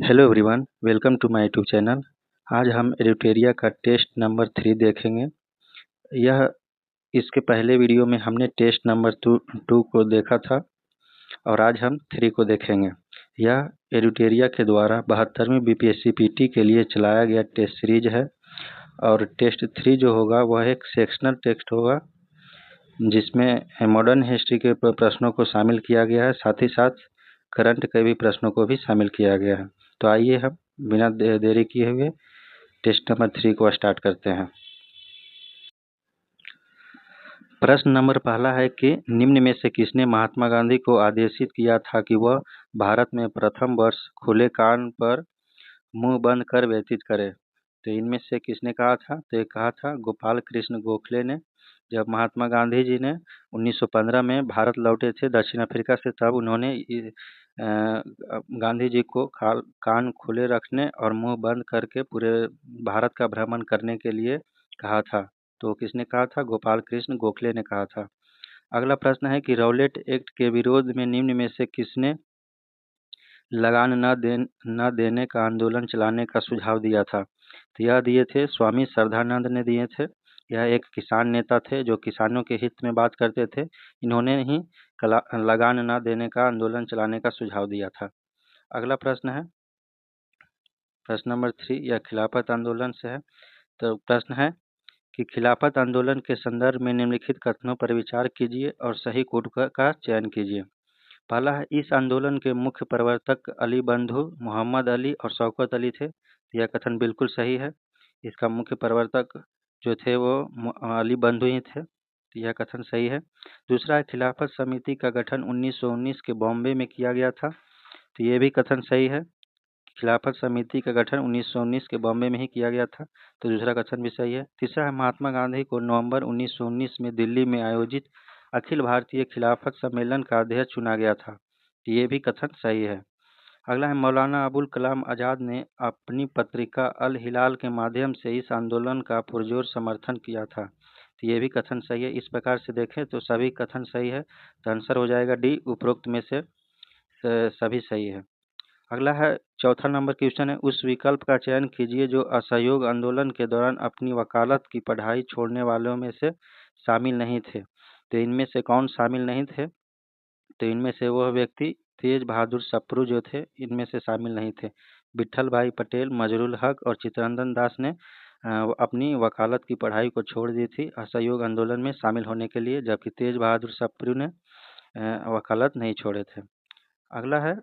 Hello everyone, welcome to my YouTube channel. आज हम एडिटोरिया का टेस्ट नंबर 3 देखेंगे। यह इसके पहले वीडियो में हमने टेस्ट नंबर टू को देखा था और आज हम 3 को देखेंगे। यह एडिटोरिया के द्वारा 72वीं बीपीएससी पीटी के लिए चलाया गया टेस्ट सीरीज है और टेस्ट 3 जो होगा वह एक सेक्शनल टेस्ट होगा जिसमें मॉडर्न हिस्ट्री के प्रश्नों को शामिल किया गया है, साथ ही साथ करंट के भी प्रश्नों को भी शामिल किया गया है। तो आइए हम बिना देरी किए हुए टेस्ट नंबर 3 को स्टार्ट करते हैं। प्रश्न नंबर पहला है कि निम्न में से किसने महात्मा गांधी को आदेशित किया था कि वह भारत में प्रथम वर्ष खुले कान पर मुंह बंद कर व्यतीत करे। तो इनमें से किसने कहा था? तो ये कहा था गोपाल कृष्ण गोखले ने। जब महात्मा गांधी जी ने 1915 में भारत लौटे थे दक्षिण अफ्रीका से, तब उन्होंने गांधी जी को कान खुले रखने और मुंह बंद करके पूरे भारत का भ्रमण करने के लिए कहा था। तो किसने कहा था? गोपाल कृष्ण गोखले ने कहा था। अगला प्रश्न है कि रौलेट एक्ट के विरोध में निम्न में से किसने लगान न देने का आंदोलन चलाने का सुझाव दिया था? तो यह दिए थे स्वामी श्रद्धानंद ने दिए थे। यह एक किसान नेता थे जो किसानों के हित में बात करते थे। इन्होंने ही लगान न देने का आंदोलन चलाने का सुझाव दिया था। अगला प्रश्न है प्रश्न नंबर 3, यह खिलाफत आंदोलन से है। तो प्रश्न है कि खिलाफत आंदोलन के संदर्भ में निम्नलिखित कथनों पर विचार कीजिए और सही कोड का चयन कीजिए। पहला है, इस आंदोलन के मुख्य प्रवर्तक अली बंधु मोहम्मद अली और शौकत अली थे। यह कथन बिल्कुल सही है। इसका मुख्य प्रवर्तक जो थे वो अली बंधु ही थे। तो यह कथन सही है। दूसरा है, खिलाफत समिति का गठन 1919 के बॉम्बे में किया गया था। तो ये भी कथन सही है। खिलाफत समिति का गठन 1919 के बॉम्बे में ही किया गया था। तो दूसरा कथन भी सही है। तीसरा है, महात्मा गांधी को नवंबर 1919 में दिल्ली में आयोजित अखिल भारतीय खिलाफत सम्मेलन का अध्यक्ष चुना गया था। ये भी कथन सही है। अगला है, मौलाना अबुल कलाम आज़ाद ने अपनी पत्रिका अल हिलाल के माध्यम से इस आंदोलन का पुरजोर समर्थन किया था। तो ये भी कथन सही है। इस प्रकार से देखें तो सभी कथन सही है। तो आंसर हो जाएगा डी, उपरोक्त में से सभी सही है। अगला है, चौथा नंबर क्वेश्चन है, उस विकल्प का चयन कीजिए जो असहयोग आंदोलन के दौरान अपनी वकालत की पढ़ाई छोड़ने वालों में से शामिल नहीं थे। तो इनमें से कौन शामिल नहीं थे? तो इनमें से वह व्यक्ति तेज बहादुर सप्रू जो थे, इनमें से शामिल नहीं थे। विट्ठल भाई पटेल, मजरुल हक और चित्तरंजन दास ने अपनी वकालत की पढ़ाई को छोड़ दी थी असहयोग आंदोलन में शामिल होने के लिए, जबकि तेज बहादुर सप्रू ने वकालत नहीं छोड़े थे। अगला है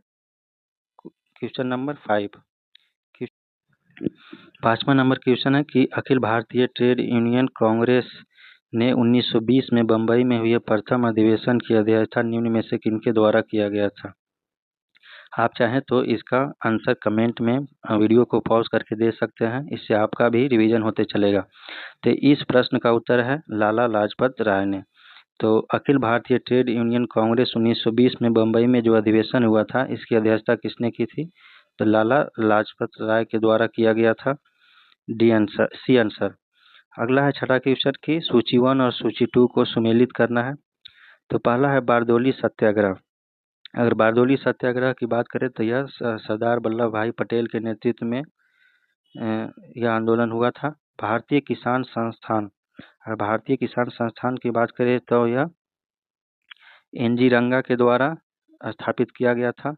क्वेश्चन नंबर 5। पाँचवा नंबर क्वेश्चन है कि अखिल भारतीय ट्रेड यूनियन कांग्रेस ने 1920 में बम्बई में हुए प्रथम अधिवेशन की अध्यक्षता निम्न में से किनके द्वारा किया गया था? आप चाहें तो इसका आंसर कमेंट में वीडियो को पॉज करके दे सकते हैं, इससे आपका भी रिवीजन होते चलेगा। तो इस प्रश्न का उत्तर है लाला लाजपत राय ने। तो अखिल भारतीय ट्रेड यूनियन कांग्रेस 1920 में बम्बई में जो अधिवेशन हुआ था, इसकी अध्यक्षता किसने की थी? तो लाला लाजपत राय के द्वारा किया गया था। D answer, C answer. अगला है छठा क्वेश्चन की सूची 1 और सूची 2 को सुमेलित करना है। तो पहला है बारदोली सत्याग्रह। अगर बारदोली सत्याग्रह की बात करें तो यह सरदार वल्लभ भाई पटेल के नेतृत्व में यह आंदोलन हुआ था। भारतीय किसान संस्थान, अगर भारतीय किसान संस्थान की बात करें तो यह एन.जी. रंगा के द्वारा स्थापित किया गया था।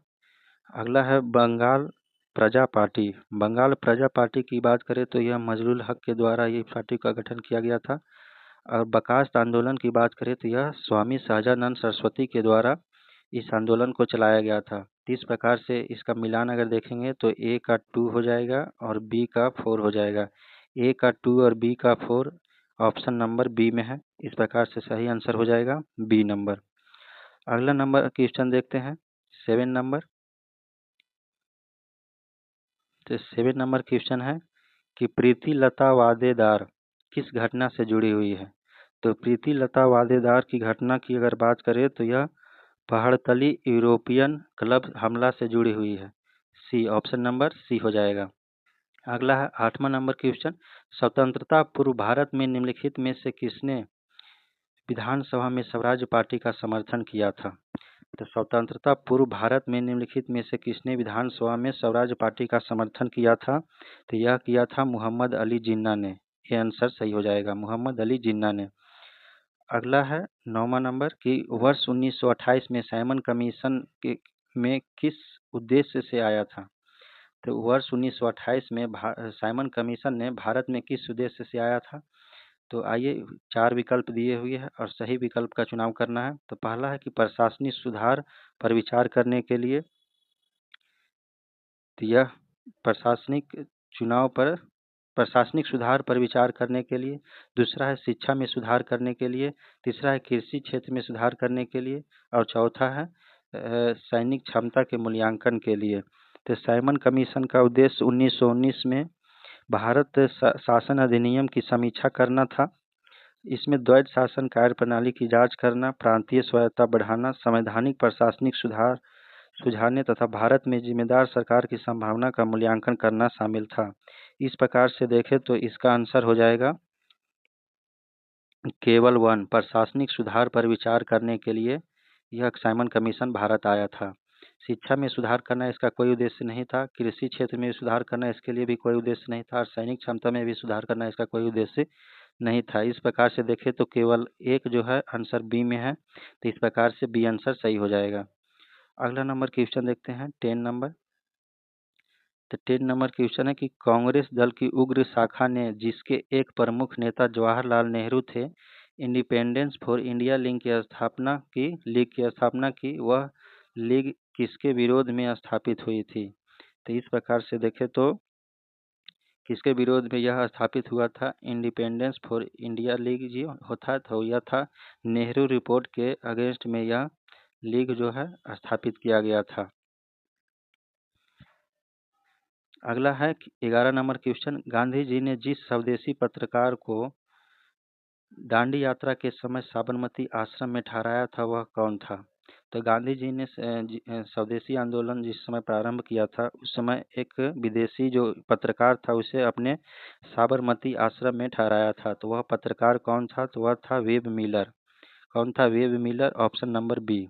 अगला है बंगाल प्रजा पार्टी। बंगाल प्रजा पार्टी की बात करें तो यह मजरुल हक के द्वारा ये पार्टी का गठन किया गया था। और बकास्त आंदोलन की बात करें तो यह स्वामी सहजानंद सरस्वती के द्वारा इस आंदोलन को चलाया गया था। इस प्रकार से इसका मिलान अगर देखेंगे तो ए का 2 हो जाएगा और बी का 4 हो जाएगा। ए का 2 और बी का 4 ऑप्शन नंबर बी में है। इस प्रकार से सही आंसर हो जाएगा बी नंबर। अगला नंबर क्वेश्चन देखते हैं 7 नंबर। तो 7 नंबर क्वेश्चन है कि प्रीति लता वादेदार किस घटना से जुड़ी हुई है? तो प्रीति लता वादेदार की घटना की अगर बात करें तो यह पहाड़तली यूरोपियन क्लब हमला से जुड़ी हुई है। सी, ऑप्शन नंबर सी हो जाएगा। अगला है 8वां नंबर क्वेश्चन, स्वतंत्रता पूर्व भारत में निम्नलिखित में से किसने विधानसभा में स्वराज पार्टी का समर्थन किया था? तो स्वतंत्रता पूर्व भारत में निम्नलिखित में से किसने विधानसभा में स्वराज पार्टी का समर्थन किया था? तो यह किया था मोहम्मद अली जिन्ना ने। ये आंसर सही हो जाएगा, मोहम्मद अली जिन्ना ने। अगला है 9वां नंबर कि वर्ष 1928 में साइमन कमीशन में किस उद्देश्य से आया था? तो वर्ष 1928 में साइमन कमीशन ने भारत में किस उद्देश्य से आया था? तो आइए, 4 विकल्प दिए हुए हैं और सही विकल्प का चुनाव करना है। तो पहला है कि प्रशासनिक सुधार पर विचार करने के लिए, तो यह प्रशासनिक सुधार पर विचार करने के लिए। दूसरा है शिक्षा में सुधार करने के लिए। तीसरा है कृषि क्षेत्र में सुधार करने के लिए। और चौथा है सैनिक क्षमता के मूल्यांकन के लिए। तो साइमन कमीशन का उद्देश्य 1919 में भारत शासन अधिनियम की समीक्षा करना था। इसमें द्वैध शासन कार्य प्रणाली की जांच करना, प्रांतीय स्वायत्तता बढ़ाना, संवैधानिक प्रशासनिक सुधार सुझाने तथा भारत में जिम्मेदार सरकार की संभावना का मूल्यांकन करना शामिल था। इस प्रकार से देखें तो इसका आंसर हो जाएगा केवल 1, प्रशासनिक सुधार पर विचार करने के लिए यह साइमन कमीशन भारत आया था। शिक्षा में सुधार करना इसका कोई उद्देश्य नहीं था, कृषि क्षेत्र में सुधार करना इसके लिए भी कोई उद्देश्य नहीं था, और सैनिक क्षमता में भी सुधार करना इसका कोई उद्देश्य नहीं था। इस प्रकार से देखें तो केवल एक जो है आंसर बी में है, तो इस प्रकार से बी आंसर सही हो जाएगा। अगला नंबर क्वेश्चन देखते हैं 10 नंबर। तो 10 नंबर क्वेश्चन है कि कांग्रेस दल की उग्र शाखा ने, जिसके एक प्रमुख नेता जवाहरलाल नेहरू थे, इंडिपेंडेंस फॉर इंडिया लीग की स्थापना की, वह लीग किसके विरोध में स्थापित हुई थी? तो इस प्रकार से देखें तो किसके विरोध में यह स्थापित हुआ था? इंडिपेंडेंस फॉर इंडिया लीग जी होता तो यह था नेहरू रिपोर्ट के अगेंस्ट में यह लीग जो है स्थापित किया गया था। अगला है 11 नंबर क्वेश्चन, गांधी जी ने जिस स्वदेशी पत्रकार को दांडी यात्रा के समय साबरमती आश्रम में ठहराया था वह कौन था? तो गांधी जी ने स्वदेशी आंदोलन जिस समय प्रारंभ किया था उस समय एक विदेशी जो पत्रकार था उसे अपने साबरमती आश्रम में ठहराया था। तो वह पत्रकार कौन था? तो वह था वेब मिलर। कौन था? Webb Miller, option number B.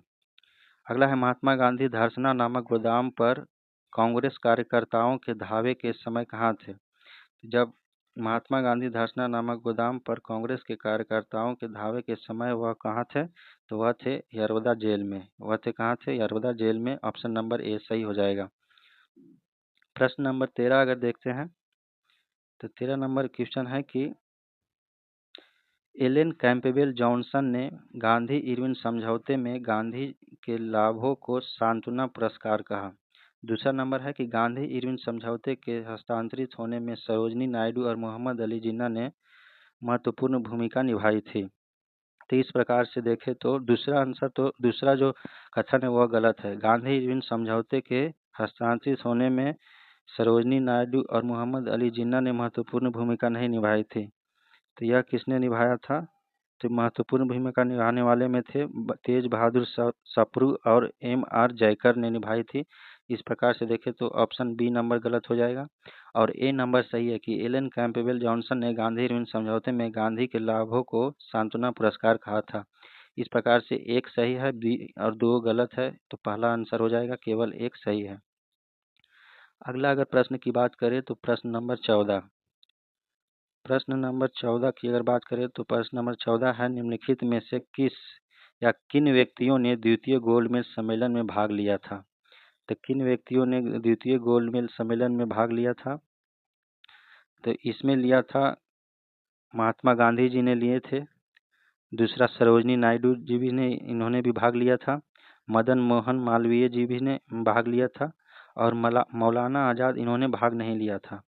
अगला है महात्मा गांधी धरसना नामक गोदाम पर कांग्रेस कार्यकर्ताओं के धावे के समय कहाँ थे? जब महात्मा गांधी धरसना नामक गोदाम पर कांग्रेस के कार्यकर्ताओं के धावे के समय वह कहाँ थे? तो वह थे यरवदा जेल में। वह थे कहाँ थे? यरवदा जेल में। ऑप्शन नंबर ए सही हो जाएगा। प्रश्न नंबर 13 अगर देखते हैं तो 13 नंबर क्वेश्चन है कि एलेन कैंपबेल जॉनसन ने गांधी इरविन समझौते में गांधी के लाभों को सांत्वना पुरस्कार कहा। दूसरा नंबर है कि गांधी इरविन समझौते के हस्तांतरित होने में सरोजनी नायडू और मोहम्मद अली जिन्ना ने महत्वपूर्ण भूमिका निभाई थी। तो इस प्रकार से देखें तो दूसरा जो कथन है वह गलत है। गांधी इरविन समझौते के हस्तांतरित होने में सरोजनी नायडू और मोहम्मद अली जिन्ना ने महत्वपूर्ण भूमिका नहीं निभाई थी। तो यह किसने निभाया था? तो महत्वपूर्ण भूमिका निभाने वाले में थे तेज बहादुर सप्रू और M.R. जयकर ने निभाई थी। इस प्रकार से देखें तो ऑप्शन बी नंबर गलत हो जाएगा और ए नंबर सही है कि एलन कैंपबेल जॉनसन ने गांधी इरविन समझौते में गांधी के लाभों को सांत्वना पुरस्कार कहा था। इस प्रकार से एक सही है, बी और 2 गलत है, तो पहला आंसर हो जाएगा, केवल एक सही है। अगला अगर प्रश्न की बात करें तो प्रश्न नंबर 14 की अगर बात करें तो प्रश्न नंबर 14 है, निम्नलिखित में से किन व्यक्तियों ने द्वितीय गोलमेज सम्मेलन में भाग लिया था? तो किन व्यक्तियों ने द्वितीय गोलमेज सम्मेलन में भाग लिया था? तो इसमें लिया था महात्मा गांधी जी ने लिए थे। दूसरा सरोजनी नायडू जी भी ने इन्होंने भी भाग लिया था। मदन मोहन मालवीय जी भी ने भाग लिया था और मौलाना आज़ाद इन्होंने भाग नहीं लिया था।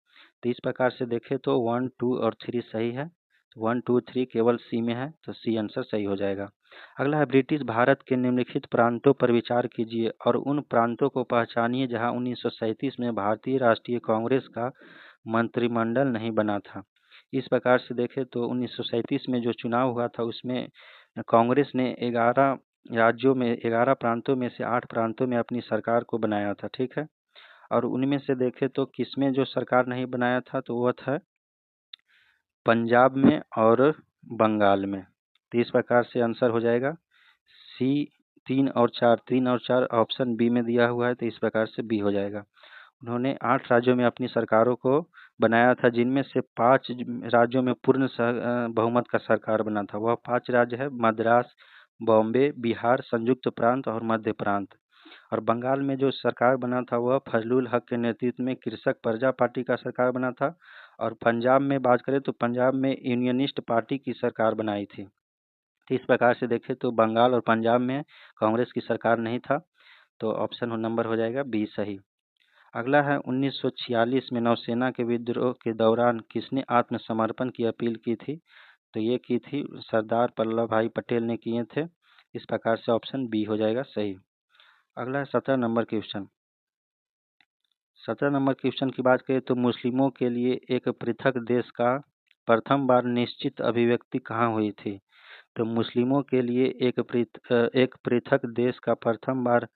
तो इस प्रकार से देखें तो 1, 2 और 3 सही है। 1, 2, 3 केवल सी में है, तो सी आंसर सही हो जाएगा। अगला है ब्रिटिश भारत के निम्नलिखित प्रांतों पर विचार कीजिए और उन प्रांतों को पहचानिए जहां 1937 में भारतीय राष्ट्रीय कांग्रेस का मंत्रिमंडल नहीं बना था। इस प्रकार से देखें तो 1937 में जो चुनाव हुआ था उसमें कांग्रेस ने 11 प्रांतों में से 8 प्रांतों में अपनी सरकार को बनाया था, ठीक है। और उनमें से देखें तो किसमें जो सरकार नहीं बनाया था, तो वह था पंजाब में और बंगाल में। तो इस प्रकार से आंसर हो जाएगा सी 3 और 4 ऑप्शन बी में दिया हुआ है, तो इस प्रकार से बी हो जाएगा। उन्होंने 8 राज्यों में अपनी सरकारों को बनाया था, जिनमें से 5 राज्यों में पूर्ण बहुमत का सरकार बना था। वह 5 राज्य है मद्रास, बॉम्बे, बिहार, संयुक्त प्रांत और मध्य प्रांत। और बंगाल में जो सरकार बना था वह फजलुल हक के नेतृत्व में कृषक प्रजा पार्टी का सरकार बना था। और पंजाब में बात करें तो पंजाब में यूनियनिस्ट पार्टी की सरकार बनाई थी। तो इस प्रकार से देखें तो बंगाल और पंजाब में कांग्रेस की सरकार नहीं था, तो ऑप्शन नंबर हो जाएगा बी सही। अगला है 1946 में नौसेना के विद्रोह के दौरान किसने आत्मसमर्पण की अपील की थी? तो ये की थी सरदार वल्लभ भाई पटेल ने किए थे। इस प्रकार से ऑप्शन बी हो जाएगा सही। अगला है 17 नंबर क्वेश्चन। 17 नंबर क्वेश्चन की बात करें तो मुस्लिमों के लिए एक पृथक देश का प्रथम बार निश्चित अभिव्यक्ति कहाँ हुई थी? तो मुस्लिमों के लिए एक पृथक देश का प्रथम बार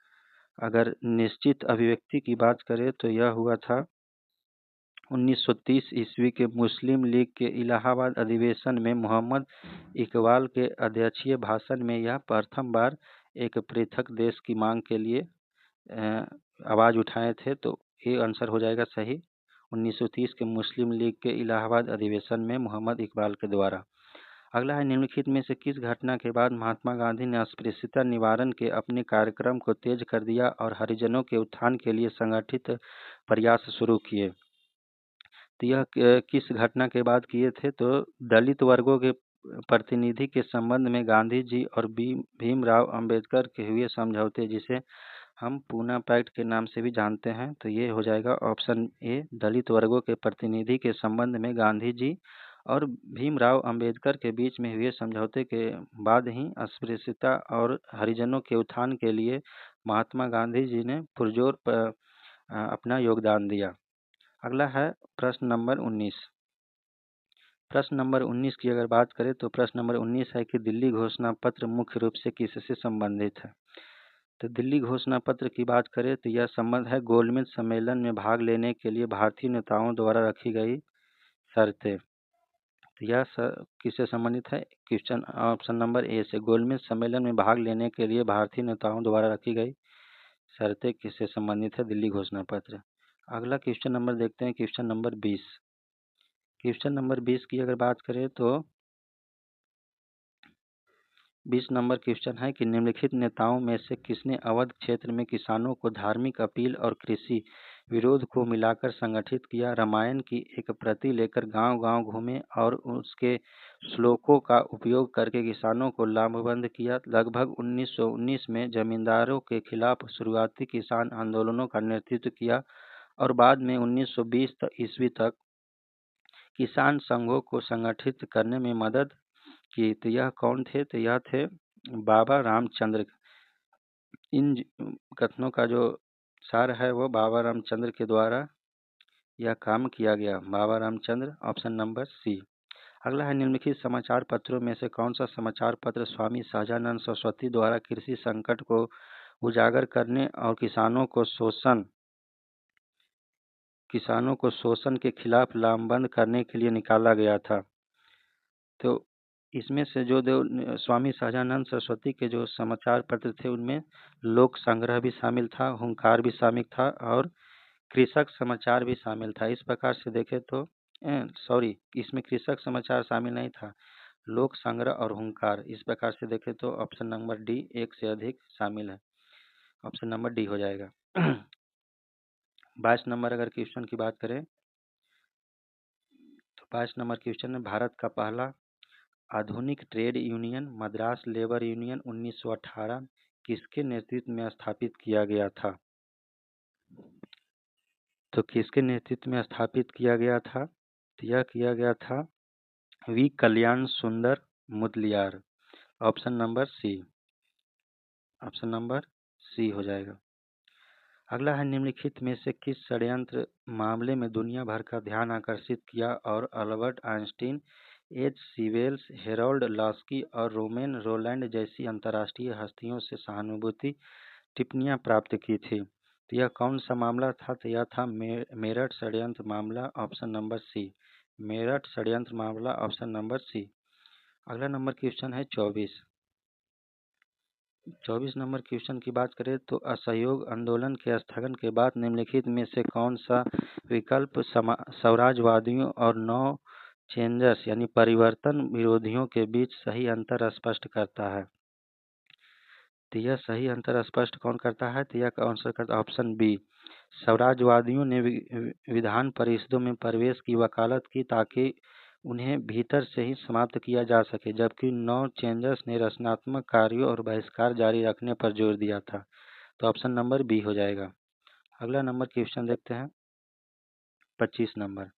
अगर निश्चित अभिव्यक्ति की बात करें तो यह हुआ था 1930 ईस्वी के मुस्लिम लीग के इलाहाबाद अधिवेशन में मोहम्मद इकबाल के अध्यक्षीय भाषण में यह प्रथम बार एक पृथक देश की मांग के लिए आवाज़ उठाए थे, तो ये आंसर हो जाएगा सही 1930 के मुस्लिम लीग के इलाहाबाद अधिवेशन में मोहम्मद इकबाल के द्वारा। अगला है निम्नलिखित में से किस घटना के बाद महात्मा गांधी ने अस्पृश्यता निवारण के अपने कार्यक्रम को तेज कर दिया और हरिजनों के उत्थान के लिए संगठित प्रयास शुरू किए? तो यह किस घटना के बाद किए थे? तो दलित वर्गों के प्रतिनिधि के संबंध में गांधी जी और भीमराव अंबेडकर के हुए समझौते, जिसे हम पूना पैक्ट के नाम से भी जानते हैं, तो ये हो जाएगा ऑप्शन ए। दलित वर्गों के प्रतिनिधि के संबंध में गांधी जी और भीमराव अंबेडकर के बीच में हुए समझौते के बाद ही अस्पृश्यता और हरिजनों के उत्थान के लिए महात्मा गांधी जी ने पुरजोर अपना योगदान दिया। अगला है प्रश्न नंबर 19। प्रश्न नंबर 19 की अगर बात करें तो प्रश्न नंबर 19 है कि दिल्ली घोषणा पत्र मुख्य रूप से किससे संबंधित है? तो दिल्ली घोषणा पत्र की बात करें तो यह संबंध है गोलमेज सम्मेलन में भाग लेने के लिए भारतीय नेताओं द्वारा रखी गई शर्तें। तो यह किससे संबंधित है? क्वेश्चन ऑप्शन नंबर ए से, गोलमेज सम्मेलन में भाग लेने के लिए भारतीय नेताओं द्वारा रखी गई शर्तें किससे संबंधित है? दिल्ली घोषणा पत्र। अगला क्वेश्चन नंबर देखते हैं, क्वेश्चन नंबर 20। क्वेश्चन नंबर 20 की अगर बात करें तो 20 नंबर क्वेश्चन है कि निम्नलिखित नेताओं में से किसने अवध क्षेत्र में किसानों को धार्मिक अपील और कृषि विरोध को मिलाकर संगठित किया? रामायण की एक प्रति लेकर गांव-गांव घूमे और उसके श्लोकों का उपयोग करके किसानों को लामबंद किया। लगभग 1919 में जमींदारों के खिलाफ शुरुआती किसान आंदोलनों का नेतृत्व किया और बाद में 1920 ईस्वी तक किसान संघों को संगठित करने में मदद की। तो यह कौन थे? तो यह थे बाबा रामचंद्र। इन कथनों का जो सार है वो बाबा रामचंद्र के द्वारा यह काम किया गया। बाबा रामचंद्र, ऑप्शन नंबर सी। अगला है निम्नलिखित समाचार पत्रों में से कौन सा समाचार पत्र स्वामी सहजानंद सरस्वती द्वारा कृषि संकट को उजागर करने और किसानों को शोषण के खिलाफ लामबंद करने के लिए निकाला गया था? तो इसमें से जो स्वामी सहजानंद सरस्वती के जो समाचार पत्र थे उनमें लोक संग्रह भी शामिल था, हुंकार भी शामिल था और कृषक समाचार भी शामिल था। इस प्रकार से देखें तो सॉरी, इसमें कृषक समाचार शामिल नहीं था, लोक संग्रह और हुंकार। इस प्रकार से देखें तो ऑप्शन नंबर डी एक से अधिक शामिल है, ऑप्शन नंबर डी हो जाएगा। 22 नंबर अगर क्वेश्चन की बात करें तो 22 नंबर क्वेश्चन में भारत का पहला आधुनिक trade union Madras labour union 1918 किसके नेतृत्व में स्थापित किया गया था? तो किसके नेतृत्व में स्थापित किया गया था? तो यह किया गया था V Kalyan Sundar Mudaliar, option number C. Option number C हो जाएगा। अगला है निम्नलिखित में से किस षड्यंत्र मामले में दुनिया भर का ध्यान आकर्षित किया और Albert Einstein, H C Wells, Harold Laski और रोमेन रोलैंड जैसी अंतर्राष्ट्रीय हस्तियों से सहानुभूति टिप्पणियां प्राप्त की थी? तो यह कौन सा मामला था? तो यह था मेरठ षड्यंत्र मामला, ऑप्शन नंबर सी। मेरठ षड्यंत्र मामला, ऑप्शन नंबर सी। अगला नंबर क्वेश्चन है 24। 24 नंबर क्वेश्चन की बात करें तो असहयोग आंदोलन के स्थगन के बाद निम्नलिखित में से कौन सा विकल्प स्वराजवादियों और नौ चेंजर्स यानी परिवर्तन विरोधियों के बीच सही अंतर स्पष्ट करता है? तो यह सही अंतर स्पष्ट कौन करता है? तो यह आंसर करता ऑप्शन बी। स्वराजवादियों ने विधान परिषदों में प्रवेश की वकालत की ताकि उन्हें भीतर से ही समाप्त किया जा सके, जबकि नौ चेंजर्स ने रचनात्मक कार्यों और बहिष्कार जारी रखने पर जोर दिया था। तो ऑप्शन नंबर बी हो जाएगा। अगला नंबर क्वेश्चन देखते हैं 25 नंबर।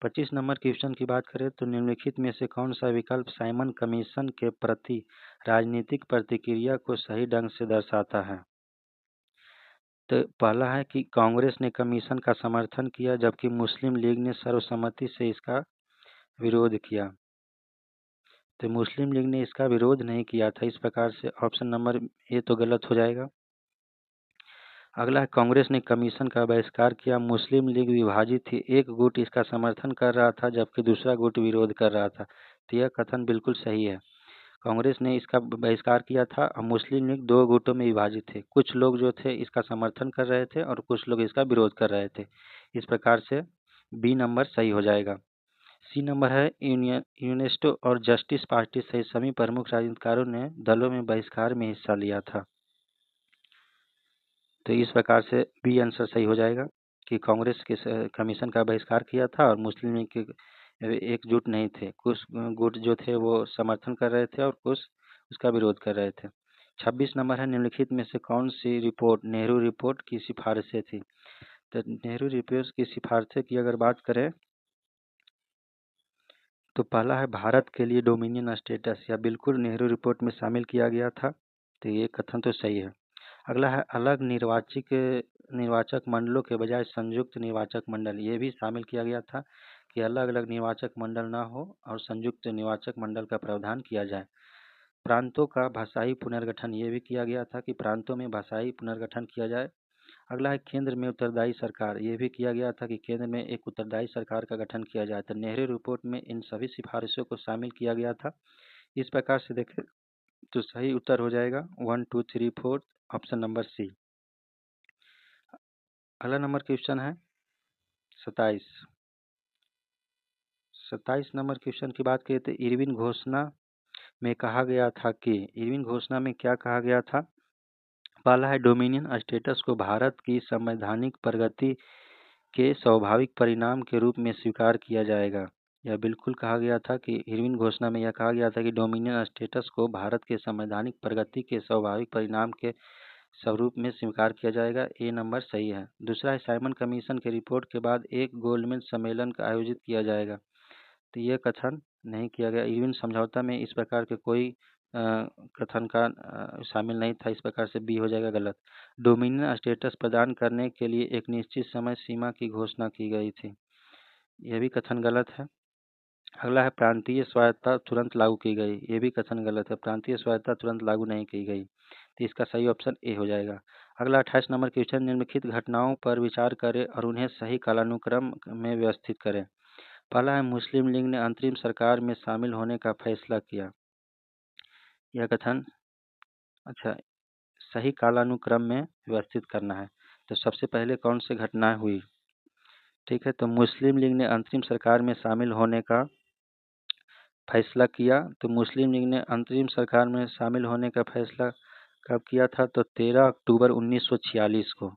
25 नंबर क्वेश्चन की बात करें तो निम्नलिखित में से कौन सा विकल्प साइमन कमीशन के प्रति राजनीतिक प्रतिक्रिया को सही ढंग से दर्शाता है? तो पहला है कि कांग्रेस ने कमीशन का समर्थन किया, जबकि मुस्लिम लीग ने सर्वसम्मति से इसका विरोध किया। तो मुस्लिम लीग ने इसका विरोध नहीं किया था, इस प्रकार से ऑप्शन नंबर ए तो गलत हो जाएगा। अगला है कांग्रेस ने कमीशन का बहिष्कार किया, मुस्लिम लीग विभाजित थी, एक गुट इसका समर्थन कर रहा था जबकि दूसरा गुट विरोध कर रहा था। तो यह कथन बिल्कुल सही है। कांग्रेस ने इसका बहिष्कार किया था और मुस्लिम लीग दो गुटों में विभाजित थे, कुछ लोग जो थे इसका समर्थन कर रहे थे और कुछ लोग इसका विरोध कर रहे थे। इस प्रकार से बी नंबर सही हो जाएगा। सी नंबर है यूनेस्टो और जस्टिस पार्टी सहित सभी प्रमुख राजनीतिकारों ने दलों में बहिष्कार में हिस्सा लिया था। तो इस प्रकार से बी आंसर सही हो जाएगा कि कांग्रेस के कमीशन का बहिष्कार किया था और मुस्लिम लीग के एकजुट नहीं थे, कुछ गुट जो थे वो समर्थन कर रहे थे और कुछ उसका विरोध कर रहे थे। 26 नंबर है निम्नलिखित में से कौन सी रिपोर्ट नेहरू रिपोर्ट की सिफारिशें थी? तो नेहरू रिपोर्ट की सिफारिशें की अगर बात करें तो पहला है भारत के लिए डोमिनियन स्टेटस, या बिल्कुल नेहरू रिपोर्ट में शामिल किया गया था। तो ये कथन तो सही है। अगला है अलग निर्वाचक मंडलों के बजाय संयुक्त निर्वाचक मंडल, ये भी शामिल किया गया था कि अलग अलग निर्वाचक मंडल ना हो और संयुक्त निर्वाचक मंडल का प्रावधान किया जाए। प्रांतों का भाषाई पुनर्गठन, ये भी किया गया था कि प्रांतों में भाषाई पुनर्गठन किया जाए। अगला है केंद्र में उत्तरदायी सरकार, ये भी किया गया था कि केंद्र में एक उत्तरदायी सरकार का गठन किया जाए। तो नेहरू रिपोर्ट में इन सभी सिफारिशों को शामिल किया गया था। इस प्रकार से देखें तो सही उत्तर हो जाएगा 1 2 3 4 ऑप्शन नंबर सी। अगला नंबर क्वेश्चन है 27। 27 नंबर क्वेश्चन की बात करें तो इरविन घोषणा में कहा गया था कि इरविन घोषणा में क्या कहा गया था? पहला है डोमिनियन स्टेटस को भारत की संवैधानिक प्रगति के स्वाभाविक परिणाम के रूप में स्वीकार किया जाएगा। यह बिल्कुल कहा गया था कि इरविन घोषणा में यह कहा गया था कि डोमिनियन स्टेटस को भारत के संवैधानिक प्रगति के स्वाभाविक परिणाम के स्वरूप में स्वीकार किया जाएगा। ए नंबर सही है। दूसरा है साइमन कमीशन की रिपोर्ट के बाद एक गोलमेज सम्मेलन का आयोजित किया जाएगा। तो यह कथन नहीं किया गया। इरविन समझौता में इस प्रकार के कोई कथन का शामिल नहीं था, इस प्रकार से बी हो जाएगा गलत। डोमिनियन स्टेटस प्रदान करने के लिए एक निश्चित समय सीमा की घोषणा की गई थी, यह भी कथन गलत है। अगला है प्रांतीय स्वायत्तता तुरंत लागू की गई, ये भी कथन गलत है, प्रांतीय स्वायत्तता तुरंत लागू नहीं की गई। तो इसका सही ऑप्शन ए हो जाएगा। अगला 28 नंबर क्वेश्चन निम्नलिखित घटनाओं पर विचार करें और उन्हें सही कालानुक्रम में व्यवस्थित करें। पहला है मुस्लिम लीग ने अंतरिम सरकार में शामिल होने का फैसला किया। यह कथन अच्छा सही कालानुक्रम में व्यवस्थित करना है। तो सबसे पहले कौन सी घटना हुई? ठीक है, तो मुस्लिम लीग ने अंतरिम सरकार में शामिल होने का फैसला किया। तो मुस्लिम लीग ने अंतरिम सरकार में शामिल होने का फैसला कब किया था? तो 13 अक्टूबर 1946 को।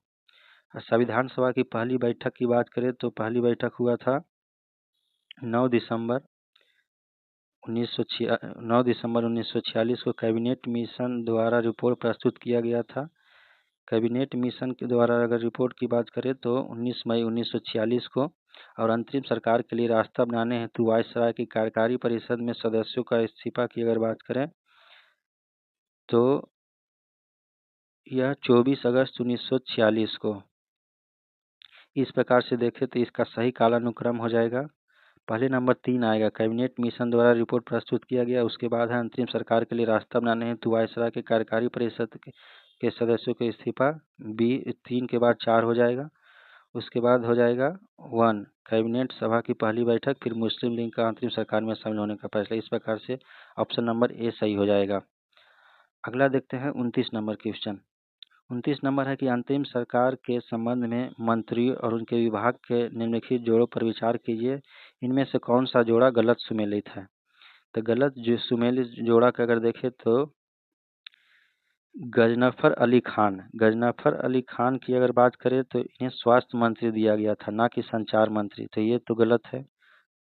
संविधान सभा की पहली बैठक की बात करें तो पहली बैठक हुआ था 9 दिसंबर 1946 को। कैबिनेट मिशन द्वारा रिपोर्ट प्रस्तुत किया गया था। कैबिनेट मिशन के द्वारा अगर रिपोर्ट की बात करें तो 19 मई 1946 को। और अंतरिम सरकार के लिए रास्ता बनाने हेतु वायसराय की कार्यकारी परिषद में सदस्यों का इस्तीफा की अगर बात करें तो यह 24 अगस्त 1946 को। इस प्रकार से देखें तो इसका सही कालानुक्रम हो जाएगा। पहले नंबर 3 आएगा, कैबिनेट मिशन द्वारा रिपोर्ट प्रस्तुत किया गया। उसके बाद है अंतरिम सरकार के लिए रास्ता बनाने हेतु वायसराय के कार्यकारी परिषद के सदस्यों का इस्तीफा। बी 3 के बाद 4 हो जाएगा। उसके बाद हो जाएगा 1 कैबिनेट सभा की पहली बैठक, फिर मुस्लिम लीग का अंतरिम सरकार में शामिल होने का फैसला। इस प्रकार से ऑप्शन नंबर ए सही हो जाएगा। अगला देखते हैं 29 नंबर क्वेश्चन। 29 नंबर है कि अंतरिम सरकार के संबंध में मंत्री और उनके विभाग के निम्नलिखित जोड़ों पर विचार कीजिए, इनमें से कौन सा जोड़ा गलत सुमेलित है। तो गलत जो सुमेलित जोड़ा का अगर देखें तो गजनफर अली खान की अगर बात करें तो इन्हें स्वास्थ्य मंत्री दिया गया था, ना कि संचार मंत्री, तो ये तो गलत है,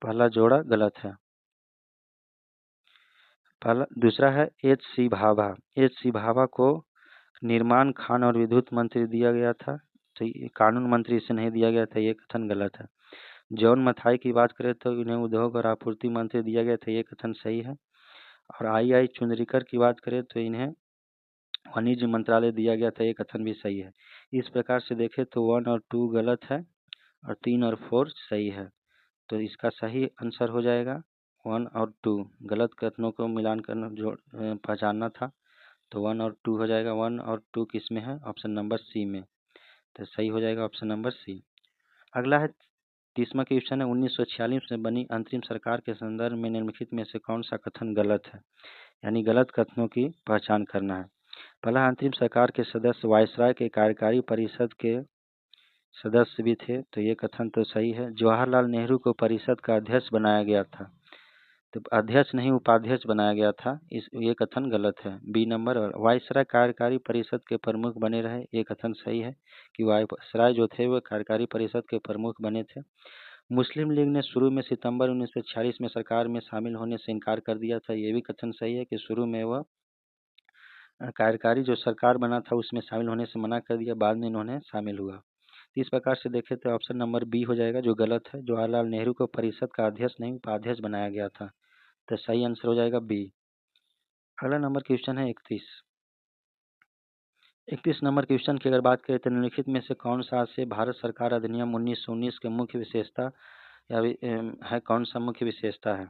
पहला जोड़ा गलत है। पहला दूसरा है एच सी भाभा को निर्माण, खान और विद्युत मंत्री दिया गया था, तो ये कानून मंत्री से नहीं दिया गया था, ये कथन गलत है। जॉन मथाई की बात करें तो इन्हें उद्योग और आपूर्ति मंत्री दिया गया था, ये कथन सही है। और आई चुंदरीकर की बात करें तो इन्हें वाणिज्य मंत्रालय दिया गया था, ये कथन भी सही है। इस प्रकार से देखें तो 1 और 2 गलत है और 3 और 4 सही है, तो इसका सही आंसर हो जाएगा 1 और 2। गलत कथनों को मिलान करना पहचानना था, तो 1 और 2 हो जाएगा। 1 और 2 किस में है? ऑप्शन नंबर सी में, तो सही हो जाएगा ऑप्शन नंबर सी। अगला है 30वां क्वेश्चन है 1946 में बनी अंतरिम सरकार के संदर्भ में निम्नलिखित में से कौन सा कथन गलत है, यानी गलत कथनों की पहचान करना है। पहला, अंतरिम सरकार के सदस्य वायसराय के कार्यकारी परिषद के सदस्य भी थे, तो ये कथन तो सही है। जवाहरलाल नेहरू को परिषद का अध्यक्ष बनाया गया था, तो अध्यक्ष नहीं उपाध्यक्ष बनाया गया था, ये कथन गलत है, बी नंबर। और वायसराय कार्यकारी परिषद के प्रमुख बने रहे, ये कथन सही है कि वायसराय जो थे वो कार्यकारी परिषद के प्रमुख बने थे। मुस्लिम लीग ने शुरू में सितंबर 1946 में सरकार में शामिल होने से इनकार कर दिया था, ये भी कथन सही है कि शुरू में वह कार्यकारी जो सरकार बना था उसमें शामिल होने से मना कर दिया, बाद में इन्होंने शामिल हुआ। इस प्रकार से देखें तो ऑप्शन नंबर बी हो जाएगा, जो गलत है। जवाहरलाल नेहरू को परिषद का अध्यक्ष नहीं उपाध्यक्ष बनाया गया था, तो सही आंसर हो जाएगा बी। अगला नंबर क्वेश्चन है 31 नंबर क्वेश्चन की अगर बात करें तो निम्नलिखित में से कौन सा से भारत सरकार अधिनियम 1919 के मुख्य विशेषता या है, कौन सा मुख्य विशेषता है।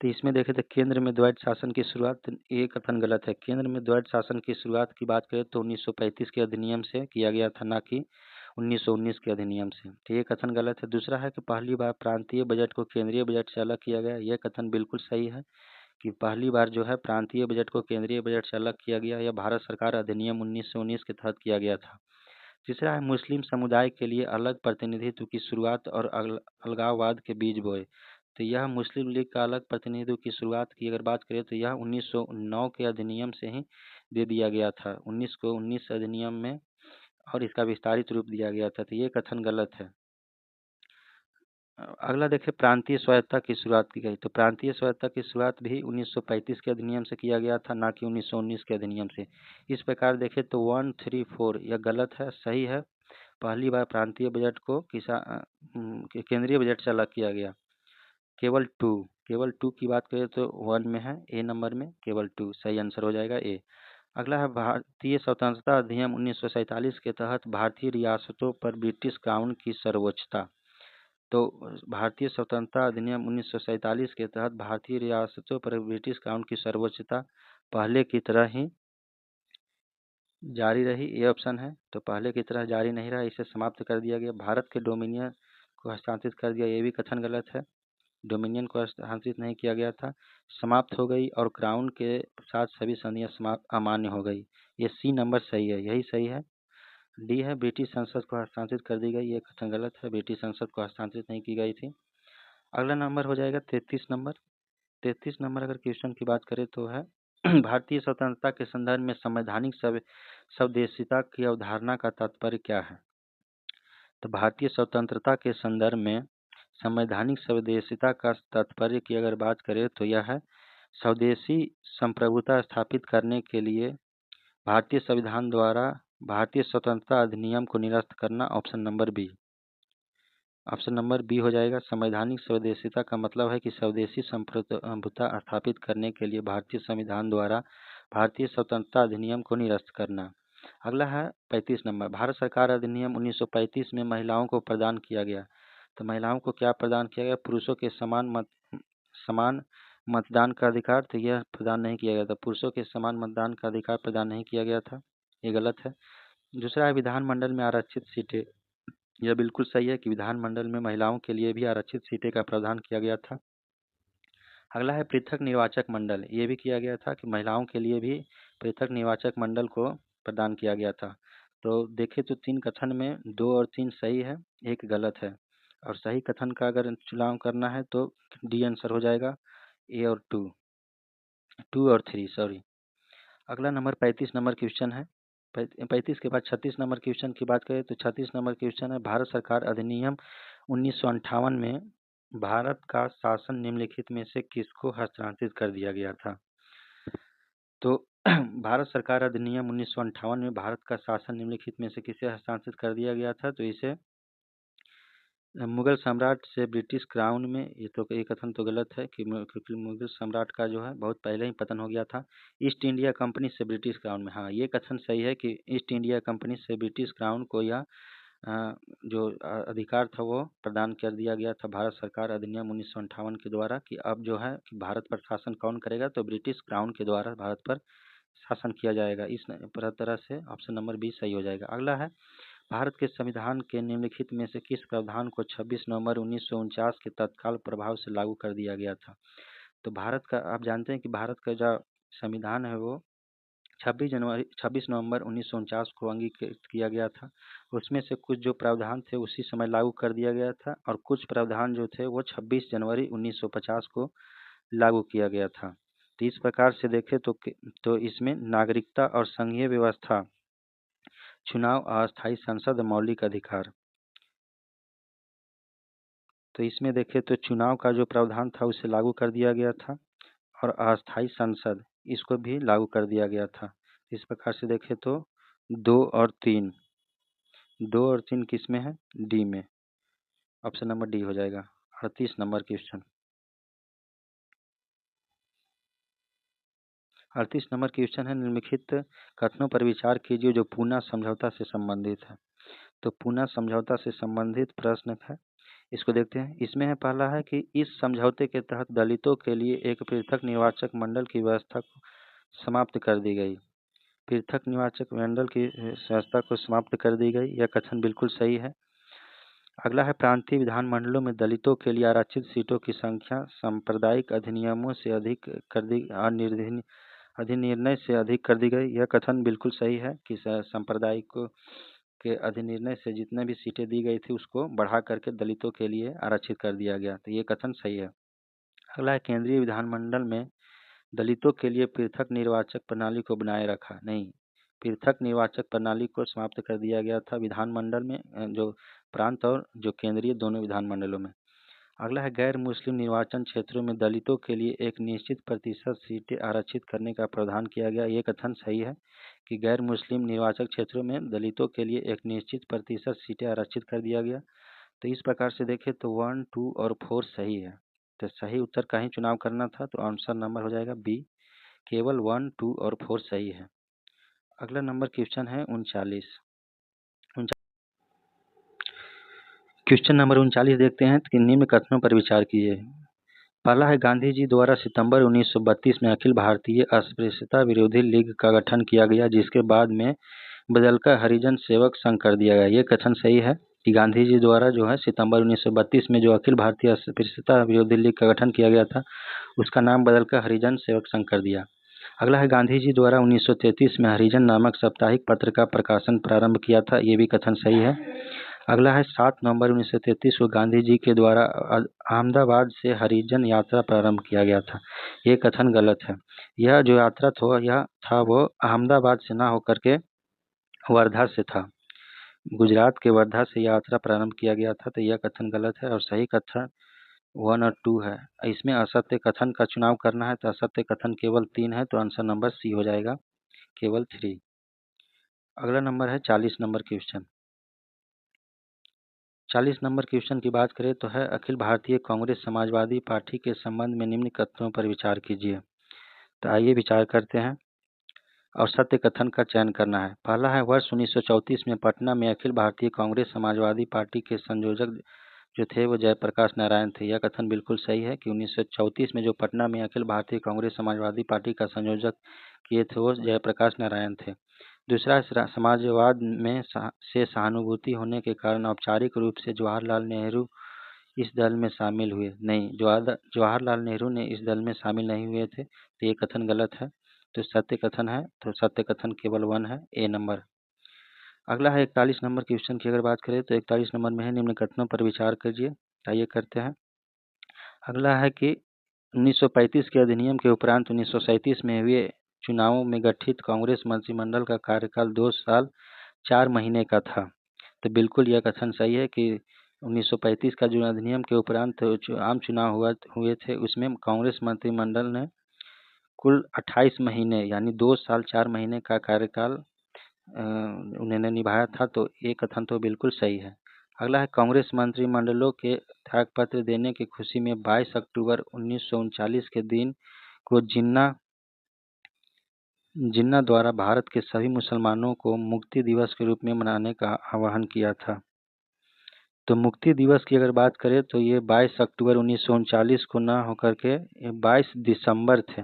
तो इसमें देखें तो केंद्र में द्वैध शासन की शुरुआत, ये कथन गलत है। केंद्र में द्वैध शासन की शुरुआत की बात करें तो 1935 के अधिनियम से किया गया था, ना कि 1919 के अधिनियम से, तो ये कथन गलत है। दूसरा है कि पहली बार प्रांतीय बजट को केंद्रीय बजट से अलग किया गया, यह कथन बिल्कुल सही है कि पहली बार जो है प्रांतीय बजट को केंद्रीय बजट से अलग किया गया, यह भारत सरकार अधिनियम 1919 के तहत किया गया था। तीसरा है मुस्लिम समुदाय के लिए अलग प्रतिनिधित्व की शुरुआत और अलगाववाद के बीज बोए, तो यह मुस्लिम लीग का अलग प्रतिनिधित्व की शुरुआत की अगर बात करें तो यह 1909 के अधिनियम से ही दे दिया गया था, 1919 अधिनियम में, और इसका विस्तारित रूप दिया गया था, तो ये कथन गलत है। अगला देखिए प्रांतीय स्वायत्ता की शुरुआत की गई, तो प्रांतीय स्वायत्ता की शुरुआत भी 1935 के अधिनियम से किया गया था, ना कि 1919 के अधिनियम से। इस प्रकार देखें तो 1, 3, 4 यह गलत है, सही है। पहली बार प्रांतीय बजट को केंद्रीय बजट से अलग किया गया। केवल टू की बात करें तो 1 में है, ए नंबर में केवल 2, सही आंसर हो जाएगा ए। अगला है भारतीय स्वतंत्रता अधिनियम 1947 के तहत भारतीय रियासतों पर ब्रिटिश कानून की सर्वोच्चता, तो भारतीय स्वतंत्रता अधिनियम 1947 के तहत भारतीय रियासतों पर ब्रिटिश कानून की सर्वोच्चता पहले की तरह ही जारी रही, ये ऑप्शन है। तो पहले की तरह जारी नहीं रहा, इसे समाप्त कर दिया गया। भारत के डोमिनियन को हस्तांतरित कर दिया, ये भी कथन गलत है, डोमिनियन को हस्तांतरित नहीं किया गया था, समाप्त हो गई, और क्राउन के साथ सभी संधियां समाप्त अमान्य हो गई, ये सी नंबर सही है, यही सही है। डी है ब्रिटिश संसद को हस्तांतरित कर दी गई, ये कथन गलत है, ब्रिटिश संसद को हस्तांतरित नहीं की गई थी। अगला नंबर हो जाएगा 33 नंबर। 33 नंबर अगर क्वेश्चन की बात करें तो है भारतीय स्वतंत्रता के संदर्भ में संवैधानिक स्वदेशिता की अवधारणा का तात्पर्य क्या है। तो भारतीय स्वतंत्रता के संदर्भ में संवैधानिक स्वदेशिता का तात्पर्य की अगर बात करें तो यह है स्वदेशी संप्रभुता स्थापित करने के लिए भारतीय संविधान द्वारा भारतीय स्वतंत्रता अधिनियम को निरस्त करना, option number B. Option number B हो जाएगा। संवैधानिक स्वदेशिता का मतलब है कि स्वदेशी संप्रभुता स्थापित करने के लिए भारतीय संविधान द्वारा भारतीय स्वतंत्रता अधिनियम को निरस्त करना। अगला है 35 नंबर। भारत सरकार अधिनियम 1935 में महिलाओं को प्रदान किया गया, तो महिलाओं को क्या प्रदान किया गया? पुरुषों के समान मतदान का अधिकार, तो यह प्रदान नहीं किया गया था, पुरुषों के समान मतदान का अधिकार प्रदान नहीं किया गया था, ये गलत है। दूसरा है विधानमंडल में आरक्षित सीटें, यह बिल्कुल सही है कि विधानमंडल में महिलाओं के लिए भी आरक्षित सीटें का प्रावधान किया गया था। अगला है पृथक निर्वाचक मंडल। ये भी किया गया था कि महिलाओं के लिए भी पृथक निर्वाचक मंडल को प्रदान किया गया था। तो देखें तो 3 कथन में 2 और 3 सही है, 1 गलत है। और सही कथन का अगर चुनाव करना है तो डी आंसर हो जाएगा, ए और 2 और 3 सॉरी। अगला नंबर 35 नंबर क्वेश्चन है। 35 के बाद 36 नंबर क्वेश्चन की बात करें तो 36 नंबर क्वेश्चन है, भारत सरकार अधिनियम 1958 में भारत का शासन निम्नलिखित में से किसको हस्तांतरित कर दिया गया था? तो भारत सरकार अधिनियम 1958 में भारत का शासन निम्नलिखित में से किसे हस्तांतरित कर दिया गया था? तो इसे मुगल सम्राट से ब्रिटिश क्राउन में, ये कथन तो गलत है कि क्योंकि मुगल सम्राट का जो है बहुत पहले ही पतन हो गया था। ईस्ट इंडिया कंपनी से ब्रिटिश क्राउन में, हाँ ये कथन सही है कि ईस्ट इंडिया कंपनी से ब्रिटिश क्राउन को यह जो अधिकार था वो प्रदान कर दिया गया था भारत सरकार अधिनियम 1958 के द्वारा, कि अब जो है कि भारत पर शासन कौन करेगा? तो ब्रिटिश क्राउन के द्वारा भारत पर शासन किया जाएगा। इस तरह से ऑप्शन नंबर 20 सही हो जाएगा। अगला है, भारत के संविधान के निम्नलिखित में से किस प्रावधान को 26 नवंबर 1949 के तत्काल प्रभाव से लागू कर दिया गया था? तो भारत का, आप जानते हैं कि भारत का जो संविधान है वो 26 नवंबर 1949 को अंगीकृत किया गया था। उसमें से कुछ जो प्रावधान थे उसी समय लागू कर दिया गया था, और कुछ प्रावधान जो थे वो 26 जनवरी 1950 को लागू किया गया था। तो इस प्रकार से देखें तो इसमें नागरिकता और संघीय व्यवस्था, चुनाव, अस्थायी संसद, मौलिक अधिकार। तो इसमें देखें तो चुनाव का जो प्रावधान था उसे लागू कर दिया गया था, और अस्थायी संसद इसको भी लागू कर दिया गया था। इस प्रकार से देखें तो 2 और 3 किस में है? डी में, ऑप्शन नंबर डी हो जाएगा। 38 नंबर क्वेश्चन। 38 नंबर क्वेश्चन है, निम्नलिखित कथनों पर विचार कीजिए जो पूना समझौता से संबंधित है। तो पूना समझौता से संबंधित प्रश्न है, इसको देखते हैं। इसमें है, पहला है कि इस समझौते के तहत दलितों के लिए एक पृथक निर्वाचक मंडल की व्यवस्था को समाप्त कर दी गई। पृथक निर्वाचक मंडल की व्यवस्था को समाप्त कर दी गई, यह कथन बिल्कुल सही है। अगला है, प्रांतीय विधानमंडलों में दलितों के लिए आरक्षित सीटों की संख्या सांप्रदायिक अधिनियमों से अधिक कर दी अधिनिर्णय से अधिक कर दी गई, यह कथन बिल्कुल सही है कि सांप्रदायिक के अधिनिर्णय से जितने भी सीटें दी गई थी उसको बढ़ा करके दलितों के लिए आरक्षित कर दिया गया, तो ये कथन सही है। अगला है, केंद्रीय विधानमंडल में दलितों के लिए पृथक निर्वाचक प्रणाली को बनाए रखा नहीं, पृथक निर्वाचक प्रणाली को समाप्त कर दिया गया था विधानमंडल में, जो प्रांत और जो केंद्रीय दोनों विधानमंडलों में। अगला है, गैर मुस्लिम निर्वाचन क्षेत्रों में दलितों के लिए एक निश्चित प्रतिशत सीटें आरक्षित करने का प्रावधान किया गया, ये कथन सही है कि गैर मुस्लिम निर्वाचक क्षेत्रों में दलितों के लिए एक निश्चित प्रतिशत सीटें आरक्षित कर दिया गया। तो इस प्रकार से देखें तो 1, 2 और 4 सही है। तो सही उत्तर का ही चुनाव करना था, तो आंसर नंबर हो जाएगा बी, केवल 1, 2 और 4 सही है। अगला नंबर क्वेश्चन है 39। क्वेश्चन नंबर 39 देखते हैं कि निम्न कथनों पर विचार कीजिए। पहला है, गांधी जी द्वारा सितंबर 1932 में अखिल भारतीय अस्पृश्यता विरोधी लीग का गठन किया गया, जिसके बाद में बदलकर हरिजन सेवक संघ कर दिया गया। ये कथन सही है कि गांधी जी द्वारा जो है सितंबर 1932 में जो अखिल भारतीय अस्पृश्यता विरोधी लीग का गठन किया गया था उसका नाम बदलकर हरिजन सेवक संघ कर दिया। अगला है, गांधी जी द्वारा 1933 में हरिजन नामक साप्ताहिक पत्र का प्रकाशन प्रारंभ किया था, ये भी कथन सही है। अगला है, 7 नवंबर 1933 को गांधी जी के द्वारा अहमदाबाद से हरिजन यात्रा प्रारंभ किया गया था, ये कथन गलत है। यह जो यात्रा था वो अहमदाबाद से ना होकर के वर्धा से था, गुजरात के वर्धा से यात्रा प्रारंभ किया गया था, तो यह कथन गलत है और सही कथन 1 और 2 है। इसमें असत्य कथन का चुनाव करना है, तो असत्य कथन केवल 3 है, तो आंसर नंबर सी हो जाएगा, केवल 3। अगला नंबर है 40 नंबर क्वेश्चन। 40 नंबर क्वेश्चन की बात करें तो है, अखिल भारतीय कांग्रेस समाजवादी पार्टी के संबंध में निम्न कथनों पर विचार कीजिए। तो आइए विचार करते हैं और सत्य कथन का चयन करना है। पहला है, वर्ष 1934 में पटना में अखिल भारतीय कांग्रेस समाजवादी पार्टी के संयोजक जो थे वो जयप्रकाश नारायण थे, यह कथन बिल्कुल सही है कि 1934 में जो पटना में अखिल भारतीय कांग्रेस समाजवादी पार्टी का संयोजक किए थे वो जयप्रकाश नारायण थे। दूसरा, समाजवाद में से सहानुभूति होने के कारण औपचारिक रूप से जवाहरलाल नेहरू इस दल में शामिल हुए। नहीं, जवाहरलाल नेहरू ने इस दल में शामिल नहीं हुए थे, तो ये कथन गलत है। तो सत्य कथन है, तो सत्य कथन केवल 1 है, ए नंबर। अगला है 41 नंबर क्वेश्चन की अगर बात करें तो 41 नंबर में है निम्न कथनों पर विचार कीजिए। आइए करते हैं। अगला है कि 1935 के अधिनियम के उपरांत 1937 में हुए चुनावों में गठित कांग्रेस मंत्रिमंडल का कार्यकाल 2 साल 4 महीने का था। तो बिल्कुल यह कथन सही है कि 1935 का जो अधिनियम के उपरांत जो आम चुनाव हुए थे उसमें कांग्रेस मंत्रिमंडल ने कुल 28 महीने यानी 2 साल 4 महीने का कार्यकाल उन्होंने निभाया था। तो ये कथन तो बिल्कुल सही है। अगला है कांग्रेस मंत्रिमंडलों के त्यागपत्र देने की खुशी में 22 अक्टूबर 1939 के दिन को जिन्ना द्वारा भारत के सभी मुसलमानों को मुक्ति दिवस के रूप में मनाने का आह्वान किया था। तो मुक्ति दिवस की अगर बात करें तो ये 22 अक्टूबर 1939 को ना होकर के ये 22 दिसंबर थे,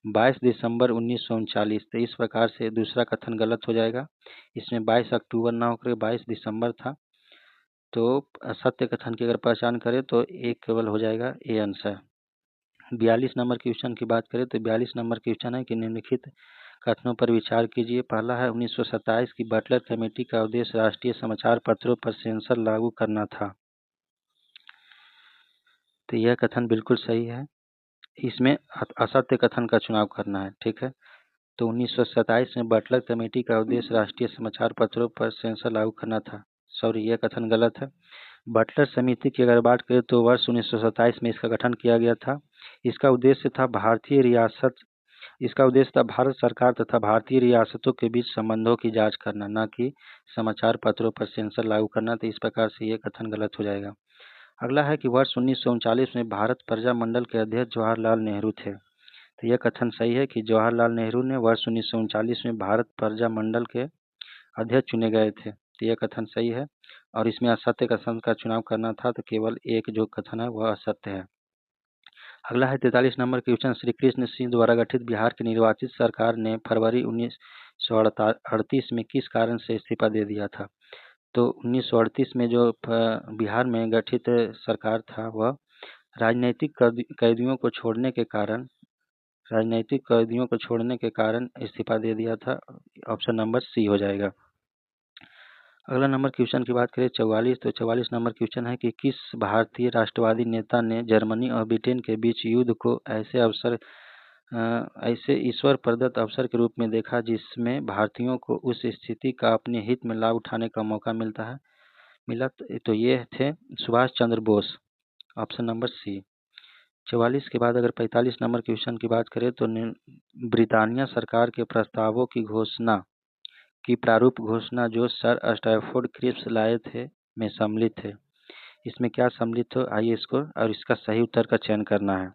22 दिसंबर 1939। तो इस प्रकार से दूसरा कथन गलत हो जाएगा, इसमें 22 अक्टूबर ना होकर 22 दिसंबर था। तो सत्य कथन की अगर पहचान करें तो एक केवल हो जाएगा, ए आंसर। 42 नंबर क्वेश्चन की बात करें तो 42 नंबर क्वेश्चन है कि निम्नलिखित कथनों पर विचार कीजिए। पहला है 1927 की बटलर कमेटी का उद्देश्य राष्ट्रीय समाचार पत्रों पर सेंसर लागू करना था। तो यह कथन बिल्कुल सही है, इसमें असत्य कथन का चुनाव करना है। ठीक है, तो 1927 में बटलर कमेटी का उद्देश्य राष्ट्रीय समाचार पत्रों पर सेंसर लागू करना था। सॉरी, यह कथन गलत है। बटलर समिति की अगर बात करें तो वर्ष 1927 में इसका गठन किया गया था। इसका उद्देश्य था भारत सरकार तथा भारतीय रियासतों के बीच संबंधों की जांच करना, न कि समाचार पत्रों पर सेंसर लागू करना। तो इस प्रकार से ये कथन गलत हो जाएगा। अगला है कि वर्ष 1939 में भारत प्रजा मंडल के अध्यक्ष जवाहरलाल नेहरू थे। तो यह कथन सही है कि जवाहरलाल नेहरू ने वर्ष 1939 में भारत प्रजा मंडल के अध्यक्ष चुने गए थे। तो यह कथन सही है, और इसमें असत्य कथन का चुनाव करना था, तो केवल एक जो कथन है वह असत्य है। अगला है 43 नंबर क्वेश्चन, श्री कृष्ण सिंह द्वारा गठित बिहार की निर्वाचित सरकार ने फरवरी 1938 में किस कारण से इस्तीफा दे दिया था। तो 1938 में जो बिहार में गठित सरकार था वह राजनीतिक कैदियों को छोड़ने के कारण इस्तीफा दे दिया था। ऑप्शन नंबर सी हो जाएगा। अगला नंबर क्वेश्चन की बात करें 44, तो 44 नंबर क्वेश्चन है कि किस भारतीय राष्ट्रवादी नेता ने जर्मनी और ब्रिटेन के बीच युद्ध को ऐसे ईश्वर प्रदत्त अवसर के रूप में देखा जिसमें भारतीयों को उस स्थिति का अपने हित में लाभ उठाने का मौका मिला। तो ये थे Subhash Chandra Bose. Option number C. 44 के बाद अगर 45 नंबर क्वेश्चन की बात करें तो ब्रिटानिया सरकार के प्रस्तावों की प्रारूप घोषणा जो सर स्टैफोर्ड क्रिप्स लाए थे में सम्मिलित थे। इसमें क्या सम्मिलित हो, आइए इसको और इसका सही उत्तर का चयन करना है।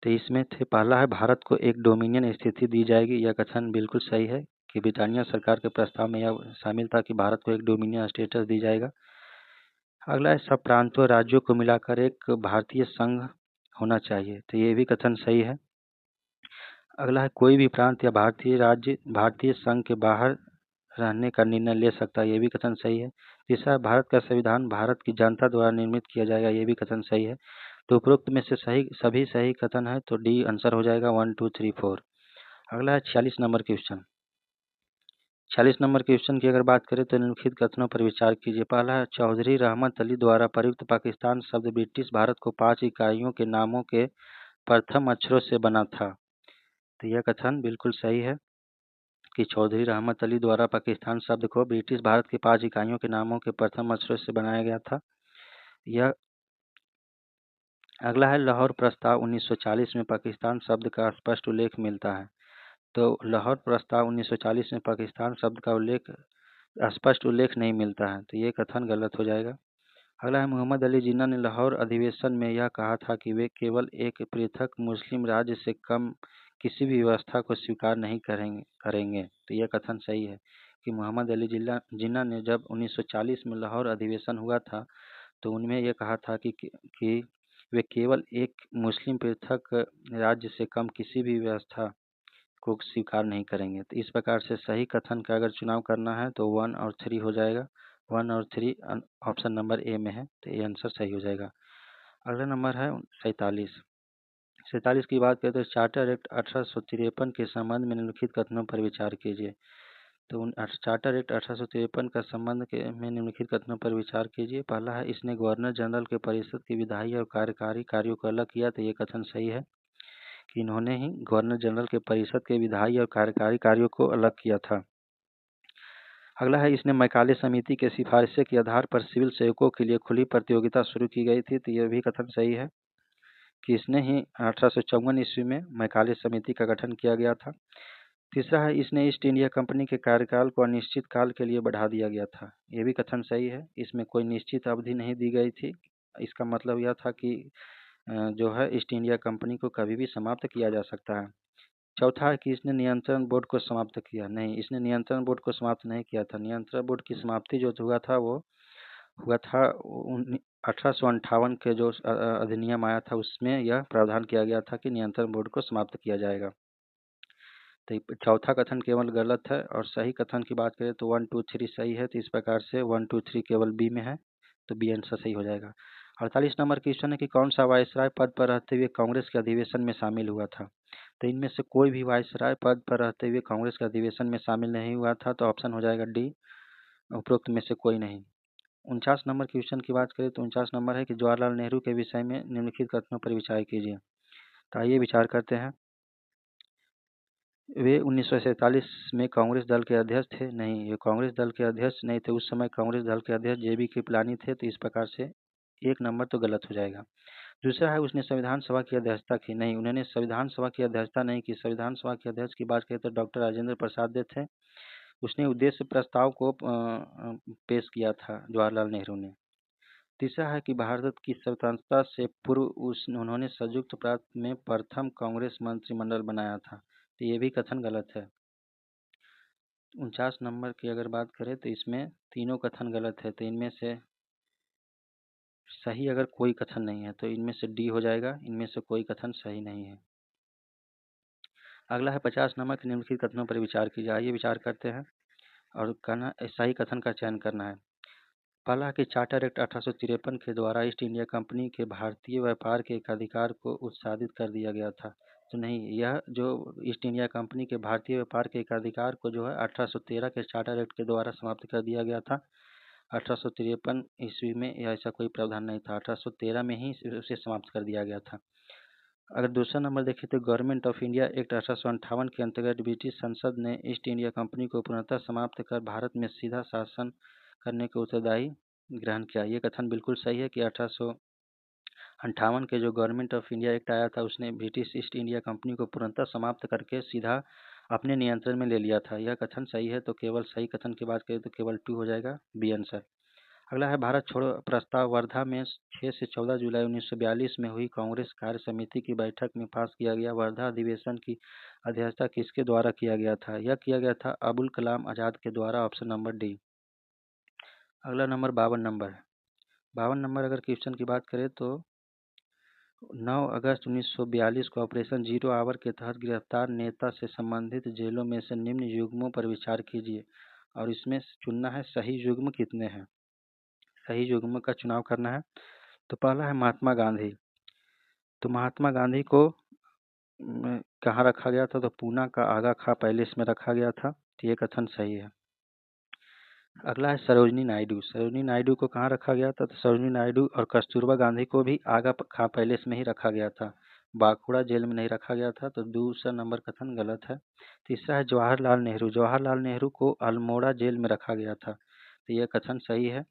तो इसमें थे, पहला है भारत को एक डोमिनियन स्थिति दी जाएगी। यह कथन बिल्कुल सही है कि ब्रिटानिया सरकार के प्रस्ताव में यह शामिल था कि भारत को एक डोमिनियन स्टेटस दी जाएगा। अगला है सब प्रांतों राज्यों को मिलाकर एक भारतीय संघ होना चाहिए। तो ये भी कथन सही है। अगला है कोई भी प्रांत या भारतीय राज्य भारतीय संघ के बाहर रहने का निर्णय ले सकता है। ये भी कथन सही है। तीसरा, भारत का संविधान भारत की जनता द्वारा निर्मित किया जाएगा। ये भी कथन सही है। तो उपरोक्त में से सभी सही कथन है, तो डी आंसर हो जाएगा 1 2 3 4। अगला है 46 नंबर क्वेश्चन। 46 नंबर क्वेश्चन की अगर बात करें तो निम्नलिखित कथनों पर विचार कीजिए। पहला है चौधरी रहमत अली द्वारा प्रयुक्त पाकिस्तान शब्द ब्रिटिश भारत को 5 इकाइयों के नामों के प्रथम अक्षरों से बना था। तो यह कथन बिल्कुल सही है कि चौधरी रहमत अली द्वारा पाकिस्तान शब्द को ब्रिटिश भारत के 5 इकाइयों के नामों के प्रथम अक्षरों से बनाया गया था। यह अगला है लाहौर प्रस्ताव 1940 में पाकिस्तान शब्द का स्पष्ट उल्लेख मिलता है। तो लाहौर प्रस्ताव 1940 में पाकिस्तान शब्द का स्पष्ट उल्लेख नहीं मिलता है, तो ये कथन गलत हो जाएगा। अगला है मोहम्मद अली जिन्ना ने लाहौर अधिवेशन में यह कहा था कि वे केवल एक पृथक मुस्लिम राज्य से कम किसी भी व्यवस्था को स्वीकार नहीं करेंगे। तो यह कथन सही है कि मोहम्मद अली जिन्ना ने जब 1940 में लाहौर अधिवेशन हुआ था तो उनमें यह कहा था कि वे केवल एक मुस्लिम पृथक राज्य से कम किसी भी व्यवस्था को स्वीकार नहीं करेंगे। तो इस प्रकार से सही कथन का अगर चुनाव करना है तो 1 और 3 हो जाएगा। 1 और 3 ऑप्शन नंबर ए में है, तो ये आंसर सही हो जाएगा। अगला नंबर है 47। 47 की बात करें तो चार्टर एक्ट 1853 के संबंध में निम्नलिखित कथनों पर विचार कीजिए। तो चार्टर एक्ट 1853 का संबंध में निम्नलिखित कथनों पर विचार कीजिए। पहला है, इसने गवर्नर जनरल के परिषद की विधायी और कार्यकारी कार्यों को अलग किया। तो ये कथन सही है कि इन्होंने ही गवर्नर जनरल के परिषद के विधायी और कार्यकारी कार्यों को अलग किया था। अगला है, इसने मैकाले समिति के सिफारिशों के आधार पर सिविल सेवकों के लिए खुली प्रतियोगिता शुरू की गई थी। तो यह भी कथन सही है कि इसने ही 1854 ईस्वी में मैकाले समिति का गठन किया गया था। तीसरा है, इसने ईस्ट इंडिया कंपनी के कार्यकाल को अनिश्चित काल के लिए बढ़ा दिया गया था। यह भी कथन सही है, इसमें कोई निश्चित अवधि नहीं दी गई थी। इसका मतलब यह था कि जो है ईस्ट इंडिया कंपनी को कभी भी समाप्त किया जा सकता है। चौथा है कि इसने नियंत्रण बोर्ड को समाप्त किया। नहीं, इसने नियंत्रण बोर्ड को समाप्त नहीं किया था। नियंत्रण बोर्ड की समाप्ति जो हुआ था वो हुआ था 1858 के जो अधिनियम आया था उसमें यह प्रावधान किया गया था कि नियंत्रण बोर्ड को समाप्त किया जाएगा। तो चौथा कथन केवल गलत है और सही कथन की बात करें तो 1, 2, 3 सही है। तो इस प्रकार से 1, 2, 3 केवल बी में है, तो बी आंसर सही हो जाएगा। 48 नंबर क्वेश्चन है कि कौन सा वायसराय पद पर रहते हुए कांग्रेस के अधिवेशन में शामिल हुआ था। तो इनमें से कोई भी वायसराय पद पर रहते हुए कांग्रेस के अधिवेशन में शामिल नहीं हुआ था। तो ऑप्शन हो जाएगा डी, उपरोक्त में से कोई नहीं। 49 नंबर क्वेश्चन की बात करें तो 49 नंबर है कि जवाहरलाल नेहरू के विषय में निम्नलिखित कथनों पर विचार कीजिए। तो आइए विचार करते हैं। वे 1947 में कांग्रेस दल के अध्यक्ष थे। नहीं, ये कांग्रेस दल के अध्यक्ष नहीं थे। उस समय कांग्रेस दल के अध्यक्ष जेबी कृपलानी थे। तो इस प्रकार से एक नंबर तो गलत हो जाएगा। दूसरा है, उसने संविधान सभा की अध्यक्षता की। नहीं, उन्होंने संविधान सभा की अध्यक्षता नहीं की। संविधान सभा के अध्यक्ष की बात करें तो डॉक्टर राजेंद्र प्रसाद दे थे। उसने उद्देश्य प्रस्ताव को पेश किया था जवाहरलाल नेहरू ने। तीसरा है कि भारत की स्वतंत्रता से पूर्व उन्होंने संयुक्त प्रांत में प्रथम कांग्रेस मंत्रिमंडल बनाया था। तो ये भी कथन गलत है। 49 नंबर की अगर बात करें तो इसमें तीनों कथन गलत है। तो इनमें से सही अगर कोई कथन नहीं है तो इनमें से डी हो जाएगा। इनमें से कोई कथन सही नहीं है। अगला है 50 नंबर के निम्नलिखित कथनों पर विचार कीजिए। आइए विचार करते हैं और कहना सही कथन का चयन करना है। पहला कि चार्टर एक्ट 1853 के द्वारा ईस्ट इंडिया कंपनी के भारतीय व्यापार के एकाधिकार को उत्साहित कर दिया गया था। तो नहीं, यह जो ईस्ट इंडिया कंपनी के भारतीय व्यापार के एकाधिकार को जो है 1813 के चार्टर एक्ट के द्वारा समाप्त कर दिया गया था। 1853 ईस्वी में ऐसा कोई प्रावधान नहीं था। 1813 में ही उसे समाप्त कर दिया गया था। अगर दूसरा नंबर देखें तो गवर्नमेंट ऑफ इंडिया एक्ट 1858 के अंतर्गत ब्रिटिश संसद ने ईस्ट इंडिया कंपनी को पूर्णतः समाप्त कर भारत में सीधा शासन करने के उत्तरदायी ग्रहण किया। ये कथन बिल्कुल सही है कि 1858 के जो गवर्नमेंट ऑफ इंडिया एक्ट आया था उसने ब्रिटिश ईस्ट इंडिया कंपनी को पूर्णतः समाप्त करके सीधा अपने नियंत्रण में ले लिया था। यह कथन सही है। तो केवल सही कथन की बात करें तो केवल 2 हो जाएगा, बी आंसर। अगला है, भारत छोड़ो प्रस्ताव वर्धा में 6 से 14 जुलाई 1942 में हुई कांग्रेस कार्य समिति की बैठक में पास किया गया। वर्धा अधिवेशन की अध्यक्षता किसके द्वारा किया गया था। यह किया गया था अबुल कलाम आज़ाद के द्वारा, ऑप्शन नंबर डी। अगला नंबर 52 नंबर है। 52 नंबर अगर क्वेश्चन की बात करें तो 9 अगस्त 1942 को ऑपरेशन जीरो आवर के तहत गिरफ्तार नेता से संबंधित जेलों में से निम्न युग्मों पर विचार कीजिए और इसमें चुनना है सही युग्म कितने हैं। सही युग्म का चुनाव करना है। तो पहला है महात्मा गांधी। तो महात्मा गांधी को कहाँ रखा गया था। तो पूना का आगा खां पैलेस में रखा गया था। तो ये कथन सही है। अगला है सरोजनी नायडू। सरोजनी नायडू को कहाँ रखा गया था। तो सरोजनी नायडू और कस्तूरबा गांधी को भी आगा खां पैलेस में ही रखा गया था, बांकुड़ा जेल में नहीं रखा गया था। तो दूसरा नंबर कथन गलत है। तीसरा है जवाहरलाल नेहरू। जवाहरलाल नेहरू को अल्मोड़ा जेल में रखा गया था। तो यह कथन सही है।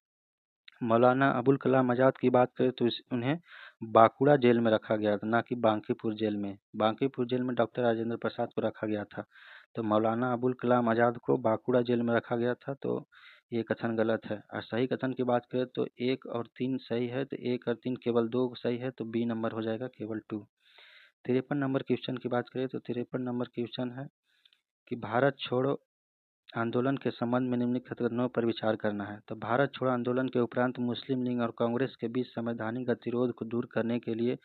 मौलाना अबुल कलाम आज़ाद की बात करें तो उन्हें बांकुड़ा जेल में रखा गया था, ना कि बांकीपुर जेल में। बांकीपुर जेल में डॉक्टर राजेंद्र प्रसाद को रखा गया था। तो मौलाना अबुल कलाम आज़ाद को बांकुड़ा जेल में रखा गया था। तो ये कथन गलत है। और सही कथन की बात करें तो 1 और 3 सही है। तो 1 और 3 केवल 2 सही है। तो बी नंबर हो जाएगा, केवल 2। 53 नंबर क्वेश्चन की बात करें तो 53 नंबर क्वेश्चन है कि भारत छोड़ो आंदोलन के संबंध में निम्नलिखित कथनों पर विचार करना है। तो भारत छोड़ो आंदोलन के उपरांत मुस्लिम लीग और कांग्रेस के बीच संवैधानिक गतिरोध को दूर करने के लिए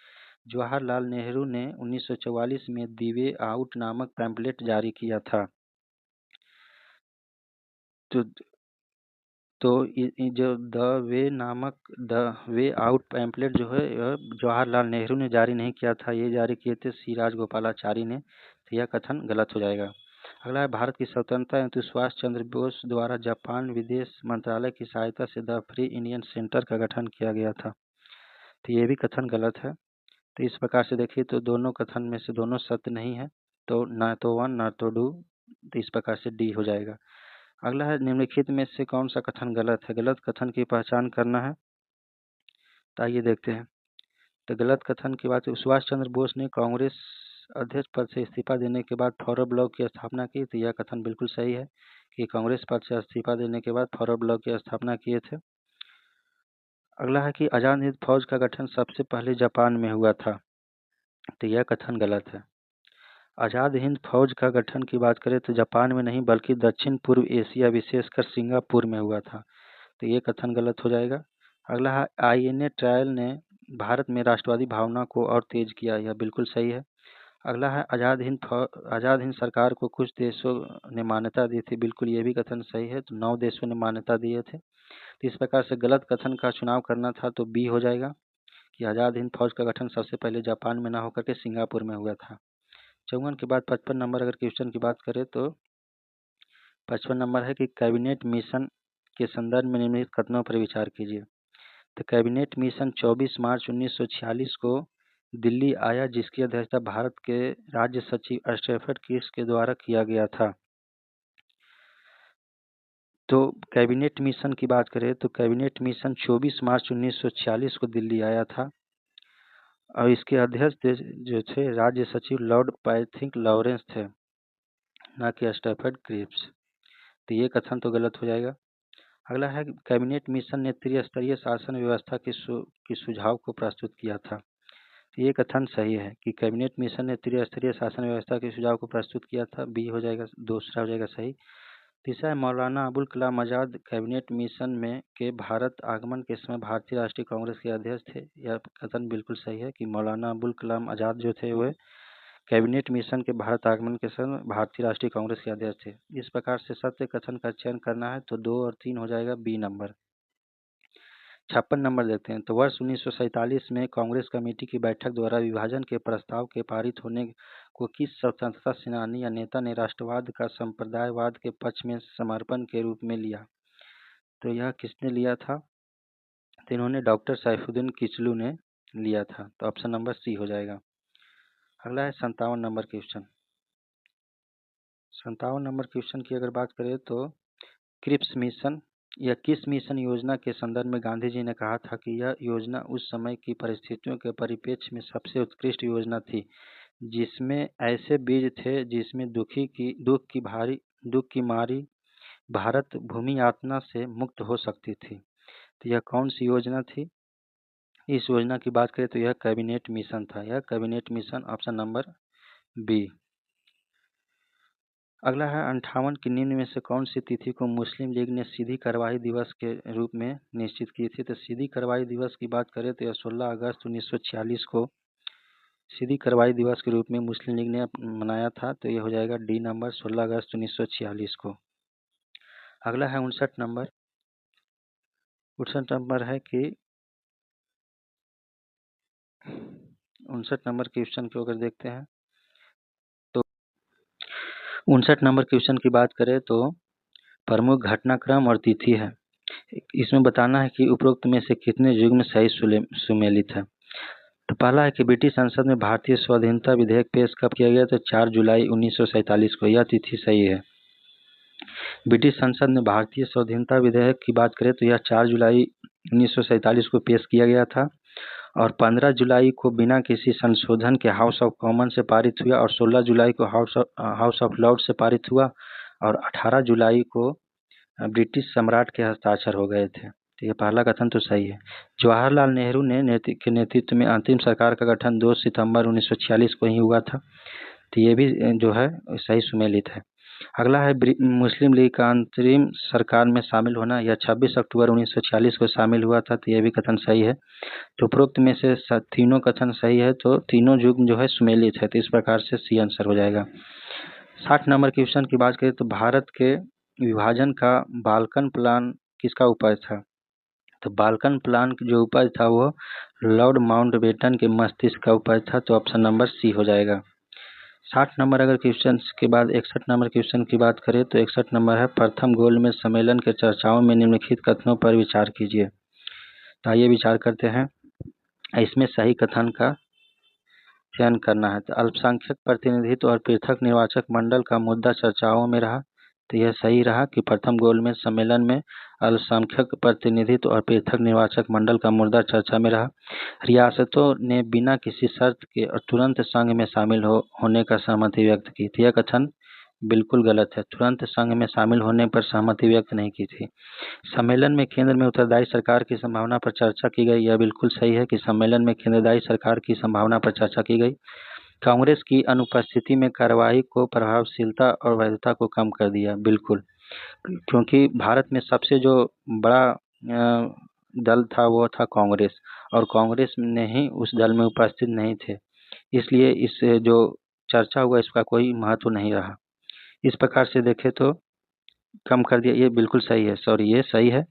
जवाहरलाल नेहरू ने 1944 में दी वे आउट नामक पैम्फलेट जारी किया था। तो तो जो द वे नामक द वे आउट पैम्पलेट जो है जवाहरलाल नेहरू ने जारी नहीं किया था, ये जारी किए थे सी राजगोपालाचारी ने। तो यह कथन गलत हो जाएगा। अगला है भारत की स्वतंत्रता हेतु सुभाष चंद्र बोस द्वारा जापान विदेश मंत्रालय की सहायता से द फ्री इंडियन सेंटर का गठन किया गया था। तो ये भी कथन गलत है। तो इस प्रकार से देखिए तो दोनों कथन में से दोनों सत्य नहीं है, तो ना तो वन ना तो डू, तो इस प्रकार से डी हो जाएगा। अगला है निम्नलिखित में से कौन सा कथन गलत है। गलत कथन की पहचान करना है, तो आइए देखते हैं। तो गलत कथन की बात, सुभाष चंद्र बोस ने कांग्रेस अध्यक्ष पद से इस्तीफा देने के बाद फॉरवर्ड ब्लॉक की स्थापना की। तो यह कथन बिल्कुल सही है कि कांग्रेस पद से इस्तीफा देने के बाद फॉरवर्ड ब्लॉक की स्थापना किए थे। अगला है कि आजाद हिंद फौज का गठन सबसे पहले जापान में हुआ था। तो यह कथन गलत है। आजाद हिंद फौज का गठन की बात करें तो जापान में नहीं बल्कि दक्षिण पूर्व एशिया विशेषकर सिंगापुर में हुआ था। तो ये कथन गलत हो जाएगा। अगला है आईएनए ट्रायल ने भारत में राष्ट्रवादी भावना को और तेज किया। यह बिल्कुल सही है। अगला है आजाद हिंद सरकार को कुछ देशों ने मान्यता दी थी। बिल्कुल ये भी कथन सही है। तो 9 देशों ने मान्यता दिए थे। तो इस प्रकार से गलत कथन का चुनाव करना था, तो बी हो जाएगा कि आजाद हिंद फौज का गठन सबसे पहले जापान में ना होकर के सिंगापुर में हुआ था। 54 के बाद 55 नंबर अगर क्वेश्चन की बात करें तो 55 नंबर है कि कैबिनेट मिशन के संदर्भ में निम्नलिखित कथनों पर विचार कीजिए। तो कैबिनेट मिशन 24 मार्च 1946 को दिल्ली आया, जिसकी अध्यक्षता भारत के राज्य सचिव स्टेफर्ड क्रिप्स के द्वारा किया गया था। तो कैबिनेट मिशन की बात करें तो कैबिनेट मिशन 24 मार्च 1946 को दिल्ली आया था और इसके अध्यक्ष जो थे राज्य सचिव लॉर्ड पैथिक लॉरेंस थे, ना कि स्टेफर्ड क्रिप्स। तो ये कथन तो गलत हो जाएगा। अगला है कैबिनेट मिशन ने त्रिस्तरीय शासन व्यवस्था की सुझाव को प्रस्तुत किया था। तो ये कथन सही है कि कैबिनेट मिशन ने त्रिस्तरीय शासन व्यवस्था के सुझाव को प्रस्तुत किया था। बी हो जाएगा, दूसरा हो जाएगा सही। तीसरा है मौलाना अबुल कलाम आज़ाद कैबिनेट मिशन में के भारत आगमन के समय भारतीय राष्ट्रीय कांग्रेस के अध्यक्ष थे। यह कथन बिल्कुल सही है कि मौलाना अबुल कलाम आज़ाद जो थे वह कैबिनेट मिशन के भारत आगमन के समय भारतीय राष्ट्रीय कांग्रेस के अध्यक्ष थे। इस प्रकार से सत्य कथन का चयन करना है, तो 2 और 3 हो जाएगा बी नंबर। 56 नंबर देखते हैं। तो वर्ष 1947 में कांग्रेस कमेटी की बैठक द्वारा विभाजन के प्रस्ताव के पारित होने को किस स्वतंत्रता सेनानी या नेता ने राष्ट्रवाद का संप्रदायवाद के पक्ष में समर्पण के रूप में लिया। तो यह किसने लिया था। तो इन्होंने डॉक्टर सैफुद्दीन किचलू ने लिया था। तो ऑप्शन नंबर सी हो जाएगा। अगला है 57 नंबर क्वेश्चन। 57 नंबर क्वेश्चन की अगर बात करें तो क्रिप्स मिशन या किस मिशन योजना के संदर्भ में गांधी जी ने कहा था कि यह योजना उस समय की परिस्थितियों के परिप्रेक्ष्य में सबसे उत्कृष्ट योजना थी, जिसमें ऐसे बीज थे जिसमें दुख की मारी भारत भूमि यातना से मुक्त हो सकती थी। तो यह कौन सी योजना थी। इस योजना की बात करें तो यह कैबिनेट मिशन था। यह cabinet mission option number B. अगला है 58 की निम्न में से कौन सी तिथि को मुस्लिम लीग ने सीधी कार्रवाई दिवस के रूप में निश्चित की थी। तो सीधी कार्रवाई दिवस की बात करें तो यह 16 अगस्त 1946 को सीधी कार्रवाई दिवस के रूप में मुस्लिम लीग ने मनाया था। तो यह हो जाएगा डी नंबर 16 अगस्त 1946 को। अगला है 59 नंबर। 59 नंबर है कि 59 नंबर क्वेश्चन को अगर देखते हैं तो 59 नंबर क्वेश्चन की बात करें तो प्रमुख घटनाक्रम और तिथि है। इसमें बताना है कि उपरोक्त में से कितने युग्म सही सुमेलित है। तो पहला है कि ब्रिटिश संसद में भारतीय स्वाधीनता विधेयक पेश कब किया गया। तो 4 जुलाई 1947 को। यह तिथि सही है। ब्रिटिश संसद में भारतीय स्वाधीनता विधेयक की बात करें तो यह 4 जुलाई 1947 को पेश किया गया था और 15 जुलाई को बिना किसी संशोधन के हाउस ऑफ कॉमन से पारित हुआ और 16 जुलाई को हाउस ऑफ लॉर्ड्स से पारित हुआ और 18 जुलाई को ब्रिटिश सम्राट के हस्ताक्षर हो गए थे। तो ये पहला कथन तो सही है। जवाहरलाल नेहरू के नेतृत्व में अंतिम सरकार का गठन 2 सितंबर 1946 को ही हुआ था। तो ये भी जो है सही सुमेलित है। अगला है मुस्लिम लीग का अंतरिम सरकार में शामिल होना। यह 26 अक्टूबर 1946 को शामिल हुआ था। तो यह भी कथन सही है। तो उपरोक्त में से तीनों कथन सही है, तो तीनों युग्म जो है सुमेलित है। तो इस प्रकार से सी आंसर हो जाएगा। 60 नंबर क्वेश्चन की बात करें तो भारत के विभाजन का बाल्कन प्लान किसका उपज था? तो बाल्कन प्लान जो उपज था वो लॉर्ड माउंटबेटन के मस्तिष्क का उपज था, तो ऑप्शन नंबर सी हो जाएगा। 60 नंबर अगर क्वेश्चन के बाद 61 नंबर क्वेश्चन की बात करें तो 61 नंबर है, प्रथम गोलमेज सम्मेलन के चर्चाओं में निम्नलिखित कथनों पर विचार कीजिए। तो आइए विचार करते हैं, इसमें सही कथन का चयन करना है। तो अल्पसंख्यक प्रतिनिधित्व और पृथक निर्वाचक मंडल का मुद्दा चर्चाओं में रहा, तो यह सही रहा कि प्रथम गोलमेज सम्मेलन में अल्पसंख्यक प्रतिनिधित्व और पृथक निर्वाचक मंडल का मुद्दा चर्चा में रहा। रियासतों ने बिना किसी शर्त के और तुरंत संघ में शामिल होने का सहमति व्यक्त की थी। यह कथन बिल्कुल गलत है, तुरंत संघ में शामिल होने पर सहमति व्यक्त नहीं की थी। सम्मेलन में केंद्र में उत्तरदायी सरकार की संभावना पर चर्चा की गई, यह बिल्कुल सही है कि सम्मेलन में केंद्रदायी सरकार की संभावना पर चर्चा की गई। कांग्रेस की अनुपस्थिति में कार्यवाही को प्रभावशीलता और वैधता को कम कर दिया, बिल्कुल, क्योंकि भारत में सबसे जो बड़ा दल था वो था कांग्रेस, और कांग्रेस ने ही उस दल में उपस्थित नहीं थे, इसलिए इस जो चर्चा हुआ इसका कोई महत्व नहीं रहा। इस प्रकार से देखें तो कम कर दिया, ये बिल्कुल सही है, सॉरी ये सही है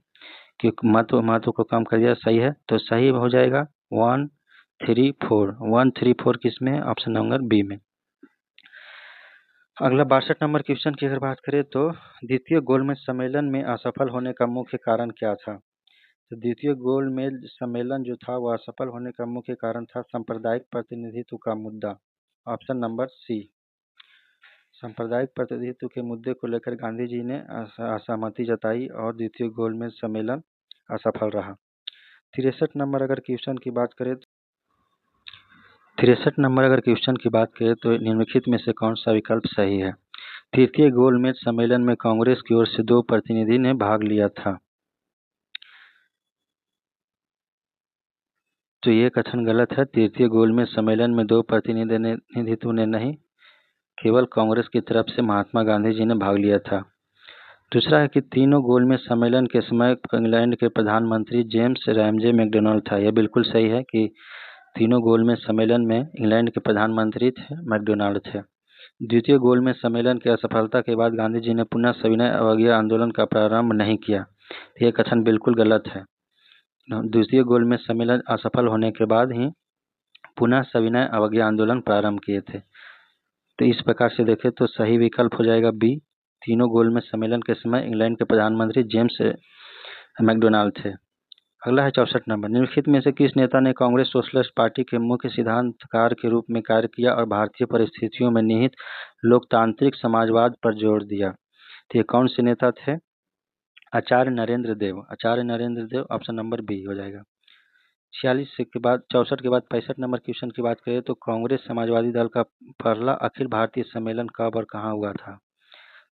कि महत्व को कम कर दिया, सही है। तो सही हो जाएगा 1, 3, 4, 1, 3, 4 किस में? ऑप्शन नंबर बी में। अगला 62 नंबर क्वेश्चन की अगर बात करें तो द्वितीय गोलमेज सम्मेलन में असफल होने का मुख्य कारण क्या था? तो द्वितीय गोलमेज सम्मेलन जो था वह असफल होने का मुख्य कारण था सांप्रदायिक प्रतिनिधित्व का मुद्दा, ऑप्शन नंबर सी। सांप्रदायिक प्रतिनिधित्व के मुद्दे को लेकर गांधी जी ने असहमति जताई और द्वितीय गोलमेज सम्मेलन असफल रहा। 63 नंबर अगर क्वेश्चन की बात करें 63 नंबर अगर क्वेश्चन की बात करें तो निम्नलिखित में से कौन सा विकल्प सही है? तृतीय गोलमेज सम्मेलन में कांग्रेस की ओर से 2 प्रतिनिधि ने भाग लिया था, तो ये कथन गलत है। तृतीय गोलमेज सम्मेलन में 2 प्रतिनिधित्व ने नहीं, केवल कांग्रेस की तरफ से महात्मा गांधी जी ने भाग लिया था। दूसरा है कि तीनों गोलमेज सम्मेलन के समय इंग्लैंड के प्रधानमंत्री जेम्स रैमजे मैकडोनाल्ड था, यह बिल्कुल सही है कि तीनों गोलमेज सम्मेलन में इंग्लैंड के प्रधानमंत्री थे मैकडोनाल्ड थे। द्वितीय गोलमेज सम्मेलन की असफलता के बाद गांधी जी ने पुनः सविनय अवज्ञा आंदोलन का प्रारंभ नहीं किया, यह कथन बिल्कुल गलत है। द्वितीय गोलमेज सम्मेलन असफल होने के बाद ही पुनः सविनय अवज्ञा आंदोलन प्रारंभ किए थे, तो इस प्रकार से देखें तो सही विकल्प हो जाएगा बी। तीनों गोलमेज सम्मेलन के समय इंग्लैंड के प्रधानमंत्री जेम्स मैकडोनाल्ड थे। अगला है 64 नंबर, निम्नलिखित में से किस नेता ने कांग्रेस सोशलिस्ट पार्टी के मुख्य सिद्धांतकार के रूप में कार्य किया और भारतीय परिस्थितियों में निहित लोकतांत्रिक समाजवाद पर जोर दिया? तो ये कौन से नेता थे? आचार्य नरेंद्र देव। आचार्य नरेंद्र देव, ऑप्शन नंबर बी हो जाएगा। 46 के बाद 64 के बाद 65 नंबर क्वेश्चन की बात करें तो कांग्रेस समाजवादी दल का पहला अखिल भारतीय सम्मेलन कब और कहाँ हुआ था?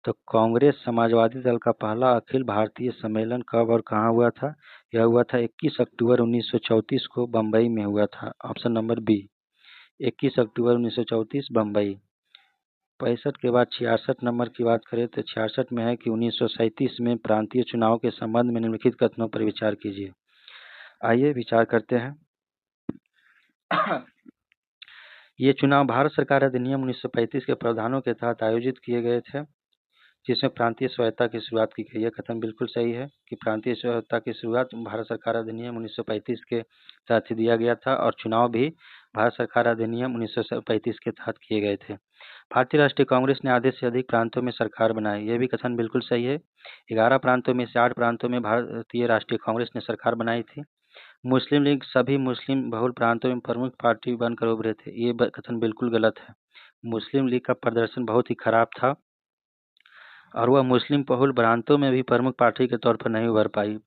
तो कांग्रेस समाजवादी दल का पहला अखिल भारतीय सम्मेलन कब और कहाँ हुआ था? यह हुआ था 21 अक्टूबर 1934 को बम्बई में हुआ था, ऑप्शन नंबर बी। 21 अक्टूबर 1934 बम्बई। 65 के बाद 66 नंबर की बात करें तो 66 में है कि 1937 में प्रांतीय चुनाव के संबंध में निम्नलिखित कथनों पर विचार कीजिए। आइए विचार करते हैं। ये चुनाव भारत सरकार अधिनियम 1935 के प्रावधानों के तहत आयोजित किए गए थे, जिसमें प्रांतीय स्वायत्ता की शुरुआत की गई। यह कथन बिल्कुल सही है कि प्रांतीय स्वायत्ता की शुरुआत भारत सरकार अधिनियम 1935 के तहत दिया गया था और चुनाव भी भारत सरकार अधिनियम 1935 के तहत किए गए थे। भारतीय राष्ट्रीय कांग्रेस ने आधे से अधिक प्रांतों में सरकार बनाई, यह भी कथन बिल्कुल सही है। 11 प्रांतों में से 8 प्रांतों में भारतीय राष्ट्रीय कांग्रेस ने सरकार बनाई थी। मुस्लिम लीग सभी मुस्लिम बहुल प्रांतों में प्रमुख पार्टी बनकर उभरे थे, ये कथन बिल्कुल गलत है। मुस्लिम लीग का प्रदर्शन बहुत ही खराब था और वह मुस्लिम बहुल प्रांतों में भी प्रमुख पार्टी के तौर पर नहीं उभर पाई।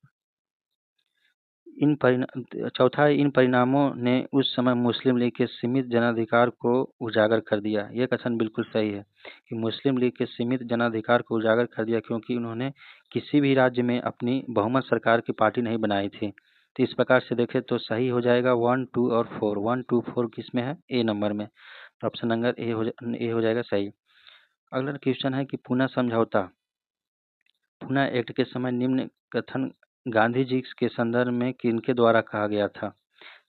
चौथा, इन परिणामों ने उस समय मुस्लिम लीग के सीमित जनाधिकार को उजागर कर दिया। यह कथन बिल्कुल सही है कि मुस्लिम लीग के सीमित जनाधिकार को उजागर कर दिया, क्योंकि उन्होंने किसी भी राज्य में अपनी बहुमत सरकार की पार्टी नहीं बनाई थी। तो इस प्रकार से देखें तो सही हो जाएगा 1, 2 और 4। 1, 2, 4 किस में है? ए नंबर में, तो ऑप्शन नंबर ए हो जाएगा सही। अगला क्वेश्चन है कि पुनः समझौता, पुनः एक्ट के समय निम्न कथन गांधी जी के संदर्भ में किनके द्वारा कहा गया था?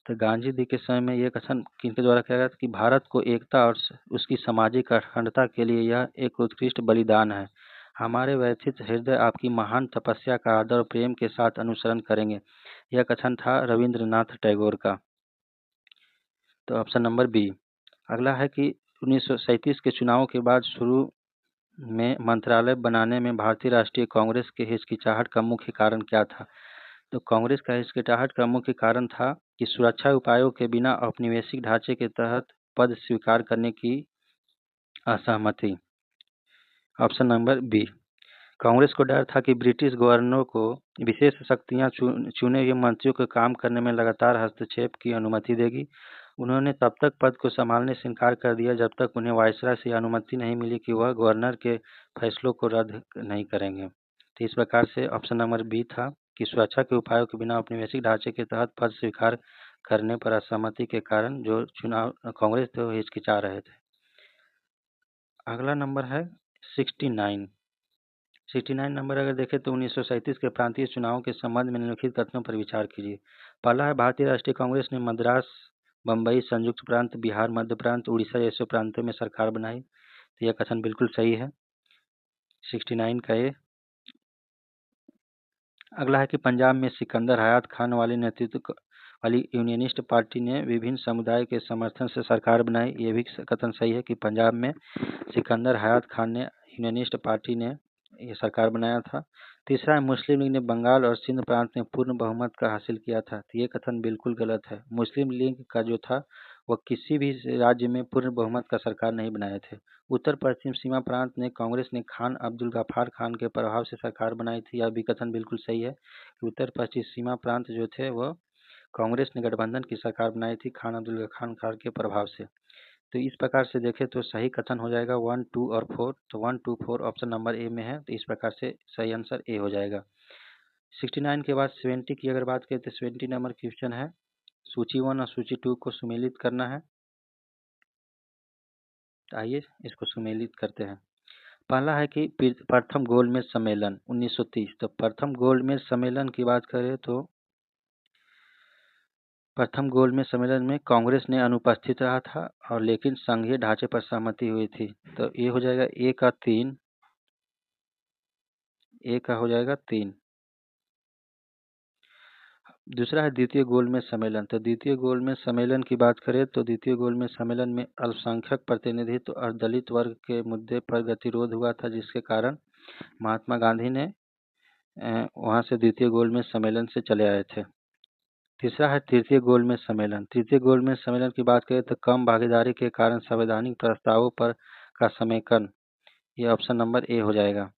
तो गांधी जी के समय में यह कथन किनके द्वारा कहा गया था कि भारत को एकता और उसकी सामाजिक अखंडता के लिए यह एक उत्कृष्ट बलिदान है। हमारे व्यथित हृदय आपकी महान तपस्या का आदर और प्रेम के साथ अनुसरण करेंगे। यह कथन था रविंद्रनाथ टैगोर का। तो ऑप्शन नंबर बी। अगला है कि 1937 के चुनावों के बाद शुरू में मंत्रालय बनाने में भारतीय राष्ट्रीय कांग्रेस के हिचकिचाहट का मुख्य कारण क्या था? तो कांग्रेस का हिचकिचाहट का मुख्य कारण था कि सुरक्षा उपायों के बिना औपनिवेशिक ढांचे के तहत पद स्वीकार करने की असहमति। Option number B. कांग्रेस को डर था कि ब्रिटिश गवर्नरों को विशेष शक्तियां चुने हुए मंत्रियों के काम करने में लगातार हस्तक्षेप की अनुमति देगी। उन्होंने तब तक पद को संभालने से इनकार कर दिया जब तक उन्हें वायसराय से अनुमति नहीं मिली कि वह गवर्नर के फैसलों को रद्द नहीं करेंगे। तो इस प्रकार से ऑप्शन नंबर बी था कि सुरक्षा के उपायों के बिना औपनिवेशिक ढांचे के तहत पद स्वीकार करने पर असहमति के कारण जो चुनाव कांग्रेस थे वो हिचकिचा रहे थे। अगला नंबर है 69। 69 नंबर अगर देखें तो 1937 के प्रांतीय चुनावों के संबंध में निम्नलिखित कथनों पर विचार कीजिए। पहला है भारतीय राष्ट्रीय कांग्रेस ने मद्रास, बम्बई, संयुक्त प्रांत, बिहार, मध्य प्रांत, उड़ीसा जैसे प्रांतों में सरकार बनाई। तो यह कथन बिल्कुल सही है, 69 का ये। अगला है कि पंजाब में सिकंदर हयात खान वाली नेतृत्व वाली यूनियनिस्ट पार्टी ने विभिन्न समुदाय के समर्थन से सरकार बनाई। ये भी कथन सही है कि पंजाब में सिकंदर हयात खान ने यूनियनिस्ट पार्टी ने ये सरकार बनाया था। तीसरा है मुस्लिम लीग ने बंगाल और सिंध प्रांत में पूर्ण बहुमत का हासिल किया था। तो ये कथन बिल्कुल गलत है। मुस्लिम लीग का जो था वह किसी भी राज्य में पूर्ण बहुमत का सरकार नहीं बनाए थे। उत्तर पश्चिम सीमा प्रांत ने कांग्रेस ने खान अब्दुल गफ्फार खान के प्रभाव से सरकार बनाई थी। यह भी कथन बिल्कुल सही है कि उत्तर पश्चिम सीमा प्रांत जो थे वह कांग्रेस ने गठबंधन की सरकार बनाई थी खान अब्दुल गफ्फार खान के प्रभाव से। तो इस प्रकार से देखें तो सही कथन हो जाएगा 1, 2 और 4। तो 1, 2, 4 ऑप्शन नंबर ए में है। तो इस प्रकार से सही आंसर ए हो जाएगा। 69 के बाद 70 की अगर बात करें तो 70 नंबर क्वेश्चन है, सूची 1 और सूची 2 को सुमेलित करना है। आइए इसको सुमेलित करते हैं। पहला है कि प्रथम गोलमेज सम्मेलन 1930। तो प्रथम गोलमेज सम्मेलन की बात करें तो प्रथम गोलमेज सम्मेलन में कांग्रेस ने अनुपस्थित रहा था और लेकिन संघीय ढांचे पर सहमति हुई थी। तो ये हो जाएगा ए का 3, ए का हो जाएगा 3। दूसरा है द्वितीय गोलमेज सम्मेलन। तो द्वितीय गोलमेज सम्मेलन की बात करें तो द्वितीय गोलमेज सम्मेलन में अल्पसंख्यक प्रतिनिधित्व और दलित वर्ग के मुद्दे पर गतिरोध हुआ था, जिसके कारण महात्मा गांधी ने वहां से द्वितीय गोलमेज सम्मेलन से चले आए थे। तीसरा है तृतीय गोलमेज सम्मेलन। तृतीय गोलमेज सम्मेलन की बात करें तो कम भागीदारी के कारण संवैधानिक प्रस्तावों पर का समेकन, ये ऑप्शन नंबर ए हो जाएगा।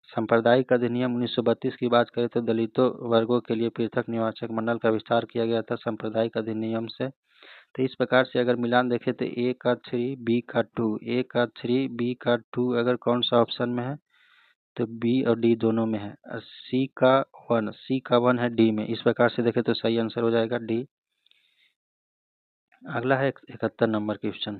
सांप्रदायिक अधिनियम 1932 की बात करें तो दलितों वर्गों के लिए पृथक निवासक मंडल का विस्तार किया गया था सांप्रदायिक अधिनियम से। तो इस प्रकार से अगर मिलान देखें तो ए का 3, बी का 2, ए का 3, बी का 2 अगर कौन सा ऑप्शन में है तो बी और डी दोनों में है, और सी का 1 है डी में। इस प्रकार से देखें तो सही आंसर हो जाएगा डी। अगला है 71 नंबर क्वेश्चन।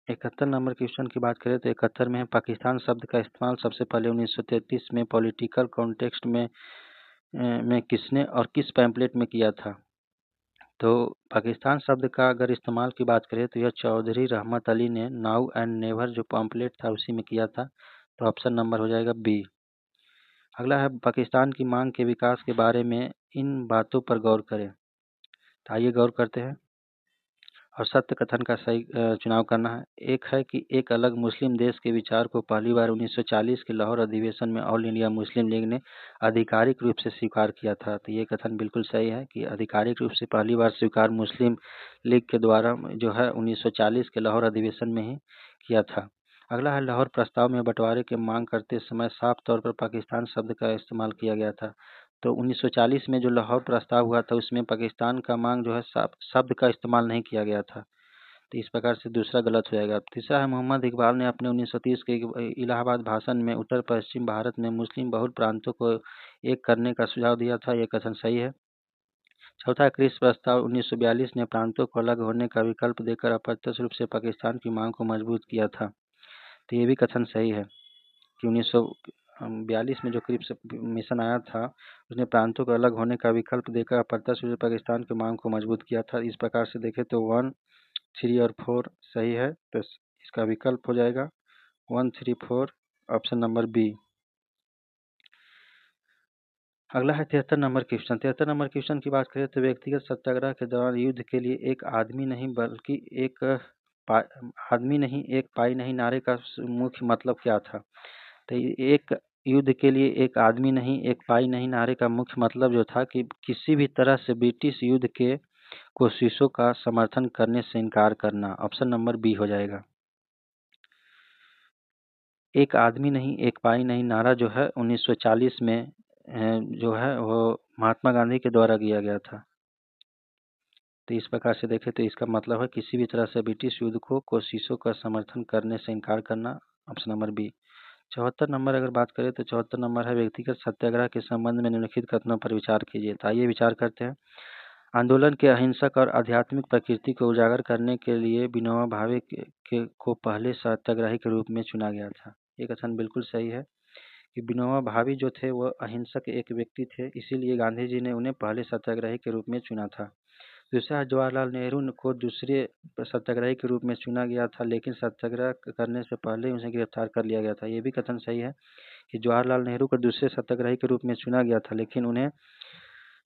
71 नंबर क्वेश्चन की बात करें तो 71 में पाकिस्तान शब्द का इस्तेमाल सबसे पहले 1933 में पॉलिटिकल कॉन्टेक्स्ट में किसने और किस पैम्पलेट में किया था? तो पाकिस्तान शब्द का अगर इस्तेमाल की बात करें तो यह चौधरी रहमत अली ने नाउ एंड नेवर जो पैम्पलेट था उसी में किया था। तो ऑप्शन नंबर हो जाएगा बी। अगला है पाकिस्तान की मांग के विकास के बारे में इन बातों पर गौर करें। तो आइए गौर करते हैं और सत्य कथन का सही चुनाव करना है। एक है कि एक अलग मुस्लिम देश के विचार को पहली बार 1940 के लाहौर अधिवेशन में ऑल इंडिया मुस्लिम लीग ने आधिकारिक रूप से स्वीकार किया था। तो ये कथन बिल्कुल सही है कि आधिकारिक रूप से पहली बार स्वीकार मुस्लिम लीग के द्वारा जो है 1940 के लाहौर अधिवेशन में ही किया था। अगला है लाहौर प्रस्ताव में बंटवारे की मांग करते समय साफ तौर पर पाकिस्तान शब्द का इस्तेमाल किया गया था। तो 1940 में जो लाहौर प्रस्ताव हुआ था उसमें पाकिस्तान का मांग जो है शब्द का इस्तेमाल नहीं किया गया था। तो इस प्रकार से दूसरा गलत हो जाएगा। तीसरा है मोहम्मद इकबाल ने अपने 1930 के इलाहाबाद भाषण में उत्तर पश्चिम भारत में मुस्लिम बहुल प्रांतों को एक करने का सुझाव दिया था। यह कथन सही है। चौथा क्रिस प्रस्ताव 1942 ने प्रांतों को अलग होने का विकल्प देकर अप्रत्यक्ष रूप से पाकिस्तान की मांग को मजबूत किया था। तो ये भी कथन सही है कि 1942 में जो क्रिप्स मिशन आया था उसने प्रांतों को अलग होने का विकल्प देकर अप्रत्यक्ष रूप से पाकिस्तान की मांग को मजबूत किया था। इस प्रकार से देखें तो 1, 3 और 4 सही है। तो इसका विकल्प हो जाएगा 134 ऑप्शन नंबर बी। अगला है 73 नंबर क्वेश्चन। 73 नंबर क्वेश्चन की बात करें तो व्यक्तिगत सत्याग्रह के दौरान युद्ध के लिए एक आदमी नहीं बल्कि एक आदमी नहीं एक पाई नहीं नारे का मुख्य मतलब क्या था? तो एक युद्ध के लिए एक आदमी नहीं एक पाई नहीं नारे का मुख्य मतलब जो था कि किसी भी तरह से ब्रिटिश युद्ध के कोशिशों का समर्थन करने से इनकार करना। ऑप्शन नंबर बी हो जाएगा। एक आदमी नहीं एक पाई नहीं नारा जो है 1940 में जो है वो महात्मा गांधी के द्वारा किया गया था। तो इस प्रकार से देखें तो इसका मतलब है किसी भी तरह से ब्रिटिश युद्ध को कोशिशों का समर्थन करने से इनकार करना। Option number B. 74 नंबर अगर बात करें तो 74 नंबर है व्यक्तिगत सत्याग्रह के संबंध में निम्नलिखित कथनों पर विचार कीजिए। तो आइए विचार करते हैं। आंदोलन के अहिंसक और आध्यात्मिक प्रकृति को उजागर करने के लिए विनोबा भावे को पहले सत्याग्रही के रूप में चुना गया था। ये कथन बिल्कुल सही है कि विनोबा भावे जो थे वह अहिंसक एक व्यक्ति थे, इसीलिए गांधी जी ने उन्हें पहले सत्याग्रही के रूप में चुना था। दूसरा, जवाहरलाल नेहरू को दूसरे सत्याग्रही के रूप में चुना गया था, लेकिन सत्याग्रह करने से पहले उन्हें गिरफ्तार कर लिया गया था। ये भी कथन सही है कि जवाहरलाल नेहरू को दूसरे सत्याग्रही के रूप में चुना गया था, लेकिन उन्हें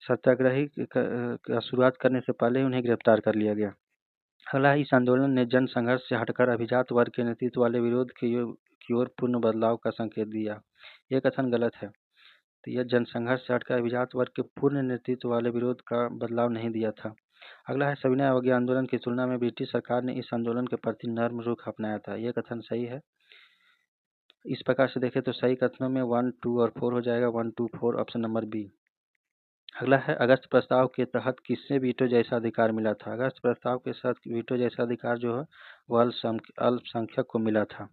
सत्याग्रही का शुरुआत करने से पहले उन्हें गिरफ्तार कर लिया गया। अगला, इस आंदोलन ने जन संघर्ष से हटकर अभिजात वर्ग के नेतृत्व वाले विरोध की ओर पूर्ण बदलाव का संकेत दिया। यह कथन गलत है। तो यह जनसंघर्ष से हटकर अभिजात वर्ग के पूर्ण नेतृत्व वाले विरोध का बदलाव नहीं दिया था। अगला है, सविनय अवज्ञा आंदोलन की तुलना में ब्रिटिश सरकार ने इस आंदोलन के प्रति नर्म रुख अपनाया था। यह कथन सही है। इस प्रकार से देखें तो सही कथनों में 1, 2 और 4 हो जाएगा। 1, 2, 4 ऑप्शन नंबर बी। अगला है, अगस्त प्रस्ताव के तहत किससे वीटो जैसा अधिकार मिला था? अगस्त प्रस्ताव के साथ वीटो जैसा अधिकार जो है वह अल्पसंख्यक को मिला था।